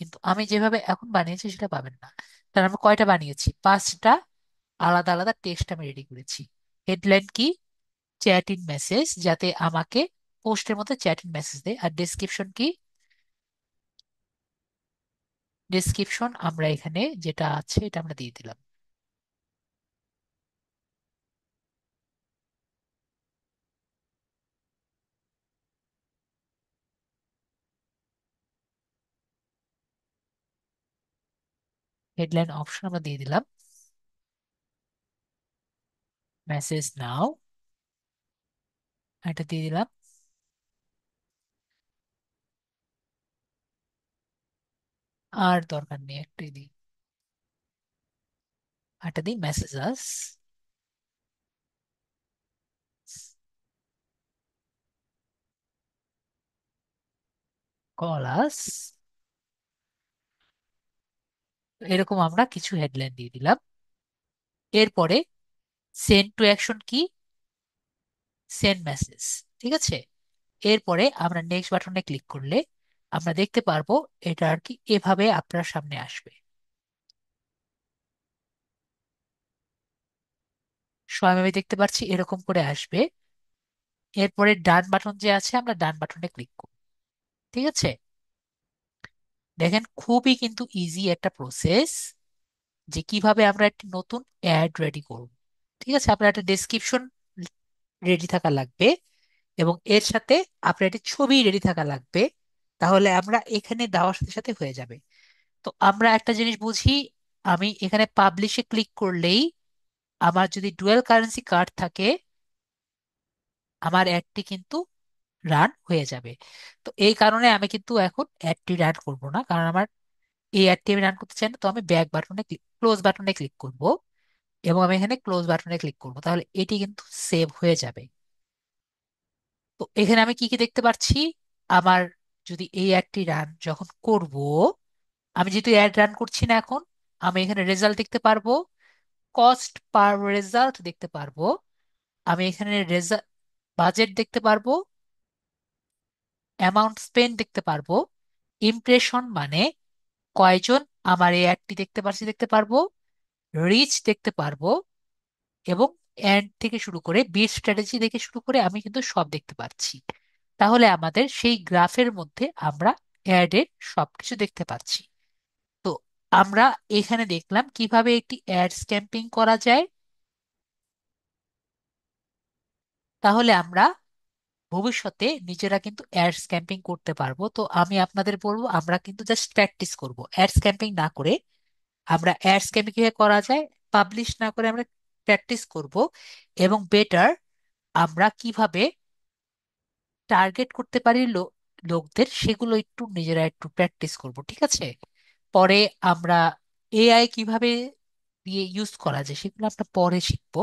কিন্তু আমি যেভাবে এখন বানিয়েছি সেটা পাবেন না। তাহলে আমি কয়টা বানিয়েছি? 5টা আলাদা আলাদা টেক্সট আমি রেডি করেছি। হেডলাইন কি? চ্যাট ইন মেসেজ, যাতে আমাকে পোস্টের মধ্যে চ্যাট ইন মেসেজ দেয়। আর ডেসক্রিপশন কি? ডেসক্রিপশন আমরা এখানে যেটা আছে এটা আমরা দিয়ে দিলাম। হেডলাইন অপশন আমরা দিয়ে দিলাম। মেসেজ নাও এটা দিয়ে দিলাম। আর দরকার নেই, একটাই দিই, এটা দিই মেসেজাস, কলাস। এরকম আমরা কিছু হেডলাইন দিয়ে দিলাম। এরপরে সেন্ড টু অ্যাকশন কি? সেন্ড মেসেজ, ঠিক আছে? এরপরে আমরা নেক্সট বাটনে ক্লিক করলে আমরা দেখতে পারবো এটা আর কি এভাবে আপনার সামনে আসবে। সবাই আমি দেখতে পাচ্ছি এরকম করে আসবে। এরপরে ডান বাটন যে আছে আমরা ডান বাটনে ক্লিক করব, ঠিক আছে? দেখেন খুবই কিন্তু ইজি একটা প্রসেস যে কিভাবে আমরা একটি নতুন অ্যাড রেডি করব। ঠিক আছে, আপনার একটা ডেসক্রিপশন রেডি থাকা লাগবে এবং এর সাথে আপনার একটি ছবি রেডি থাকা লাগবে। তাহলে আমরা এখানে দেওয়ার সাথে সাথে হয়ে যাবে। তো আমরা একটা জিনিস বুঝি, আমি এখানে পাবলিশে ক্লিক করলেই আমার যদি ডুয়াল কারেন্সি কার্ড থাকে আমার অ্যাডটি কিন্তু রান হয়ে যাবে। তো এই কারণে আমি কিন্তু এখন অ্যাডটি রান করব না, কারণ আমার এই অ্যাডটি আমি রান করতে চাই না। তো আমি ব্যাক বাটনে ক্লোজ বাটনে ক্লিক করব এবং আমি এখানে ক্লোজ বাটনে ক্লিক করব, তাহলে এটি কিন্তু সেভ হয়ে যাবে। তো এখানে আমি কি কি দেখতে পাচ্ছি? আমার যদি এই অ্যাডটি রান যখন করব, আমি যেহেতু অ্যাড রান করছি না এখন, আমি এখানে রেজাল্ট দেখতে পারবো, কস্ট পার রেজাল্ট দেখতে পারবো, আমি এখানে বাজেট দেখতে পারবো, অ্যামাউন্ট স্পেন্ড দেখতে পারবো, ইমপ্রেশন মানে কয়জন আমার এই অ্যাডটি দেখতে পারছি দেখতে পারবো, রিচ দেখতে পারবো, এবং এন্ড থেকে শুরু করে বিট স্ট্র্যাটেজি থেকে শুরু করে আমি কিন্তু সব দেখতে পাচ্ছি। তাহলে আমাদের সেই গ্রাফের মধ্যে আমরা অ্যাডের সবকিছু দেখতে পাচ্ছি। তো আমরা এখানে দেখলাম কিভাবে একটি অ্যাড স্ক্যাম্পিং করা যায়। তাহলে আমরা ভবিষ্যতে নিজেরা কিন্তু অ্যাড স্ক্যাম্পিং করতে পারবো। তো আমি আপনাদের বলবো আমরা কিন্তু জাস্ট প্র্যাকটিস করব, অ্যাড স্ক্যাম্পিং না করে। আমরা অ্যাড স্ক্যাম্পিং কিভাবে করা যায় পাবলিশ না করে আমরা প্র্যাকটিস করব, এবং বেটার আমরা কিভাবে টার্গেট করতে পারি লোকদের, সেগুলো একটু নিজেরা একটু প্র্যাকটিস করব, ঠিক আছে? পরে আমরা এআই কিভাবে দিয়ে ইউজ করা যায় সেগুলো আমরা পরে শিখবো।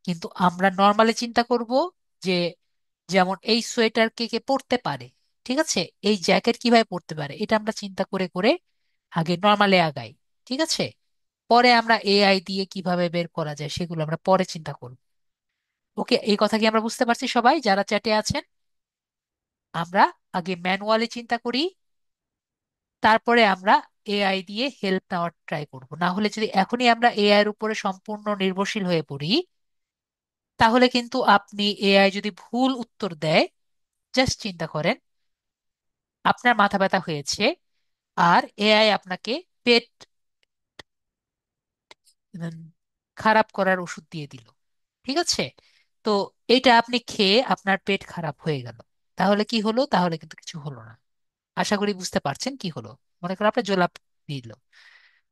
কিন্তু আমরা নর্মালি চিন্তা করব যে যেমন এই সোয়েটার কে কে পরতে পারে, ঠিক আছে? এই জ্যাকেট কিভাবে পরতে পারে এটা আমরা চিন্তা করে করে আগে নর্মালি আগাই, ঠিক আছে? পরে আমরা এআই দিয়ে কিভাবে বের করা যায় সেগুলো আমরা পরে চিন্তা করব। ওকে, এই কথা কি আমরা বুঝতে পারছি সবাই যারা চ্যাটে আছেন? আমরা আগে ম্যানুয়ালি চিন্তা করি, তারপরে আমরা এআই দিয়ে হেল্প নেওয়ার ট্রাই করব। না হলে যদি এখনই আমরা এআই এর উপরে সম্পূর্ণ নির্ভরশীল হয়ে পড়ি, তাহলে কিন্তু আপনি এআই যদি ভুল উত্তর দেয়, জাস্ট চিন্তা করেন আপনার মাথা ব্যথা হয়েছে আর এআই আপনাকে পেট খারাপ করার ওষুধ দিয়ে দিল, ঠিক আছে? তো এটা আপনি খেয়ে আপনার পেট খারাপ হয়ে গেল, তাহলে কি হলো? তাহলে কিন্তু কিছু হলো না। আশা করি বুঝতে পারছেন কি হলো। মনে করেন আপনার জোলাপ দিল,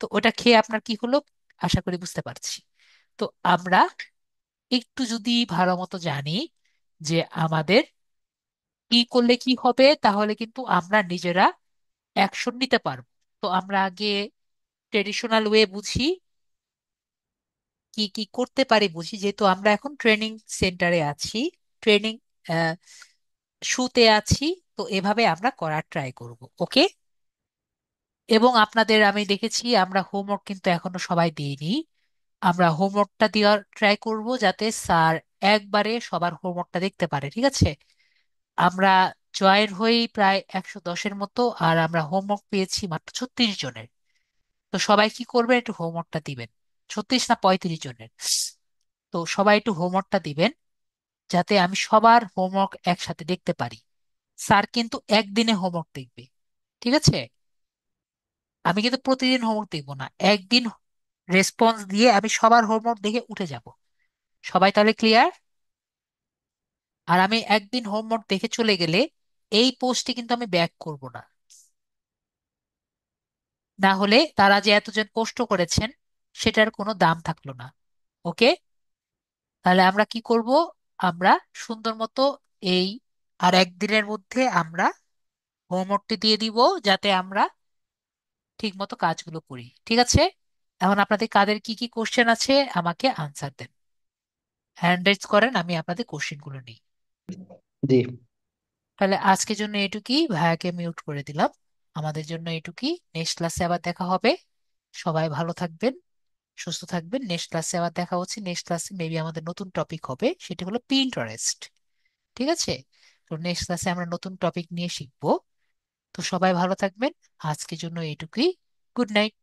তো ওটা খেয়ে আপনার কি হলো? আশা করি বুঝতে পারছি। তো আমরা একটু যদি ভালো মতো জানি যে আমাদের কি করলে কি হবে, তাহলে কিন্তু আমরা নিজেরা অ্যাকশন নিতে পারবো। তো আমরা আগে ট্রেডিশনাল ওয়ে বুঝি, কি কি করতে পারি বুঝি, যেহেতু আমরা এখন ট্রেনিং সেন্টারে আছি, ট্রেনিং শুতে আছি। তো এভাবে আমরা করার ট্রাই করব, ওকে? এবং আপনাদের আমি দেখেছি আমরা হোমওয়ার্ক কিন্তু এখনো সবাই দিইনি। আমরা হোমওয়ার্কটা দেওয়ার ট্রাই করব যাতে স্যার একবারে সবার হোমওয়ার্কটা দেখতে পারে, ঠিক আছে? আমরা জয়েন হই প্রায় 110-এর মতো, আর আমরা হোমওয়ার্ক পেয়েছি মাত্র 36 জনের। তো সবাই কি করবেন, একটু হোমওয়ার্কটা দিবেন। 36 না 35 জনের। তো সবাই একটু হোমওয়ার্কটা দিবেন যাতে আমি সবার হোমওয়ার্ক একসাথে দেখতে পারি। স্যার কিন্তু একদিনে হোমওয়ার্ক দেখবে, ঠিক আছে? আমি কিন্তু প্রতিদিন হোমওয়ার্ক দেখবো না, একদিন রেসপন্স দিয়ে আমি সবার হোমওয়ার্ক দেখে উঠে যাব। সবাই তাহলে ক্লিয়ার? আর আমি একদিন হোমওয়ার্ক দেখে চলে গেলে এই পোস্টে কিন্তু আমি ব্যাক করব না। না হলে তারা যে এতজন কষ্ট করেছেন সেটার কোনো দাম থাকলো না, ওকে? তাহলে আমরা কি করব? আমরা সুন্দর মতো এই আর একদিনের মধ্যে আমরা হোমওয়ার্কটি দিয়ে দিব, যাতে আমরা ঠিক মতো কাজগুলো করি, ঠিক আছে? এখন আপনাদের কাদের কি কি কোশ্চেন আছে আমাকে আনসার দেন। হ্যান্ড রেজ করেন, আমি আপনাদের কোশ্চেনগুলো নিই। জি। তাহলে আজকের জন্য এটুকুই, ভাইয়াকে মিউট করে দিলাম। আমাদের জন্য এটুকুই, নেক্সট ক্লাসে আবার দেখা হবে। সবাই ভালো থাকবেন, সুস্থ থাকবেন। নেক্সট ক্লাসে আবার দেখা হচ্ছে। নেক্সট ক্লাসে মেবি আমাদের নতুন টপিক হবে, সেটা হলো পিন্টারেস্ট, ঠিক আছে? তো নেক্সট ক্লাসে আমরা নতুন টপিক নিয়ে শিখবো। তো সবাই ভালো থাকবেন। আজকের জন্য এইটুকুই। Good night.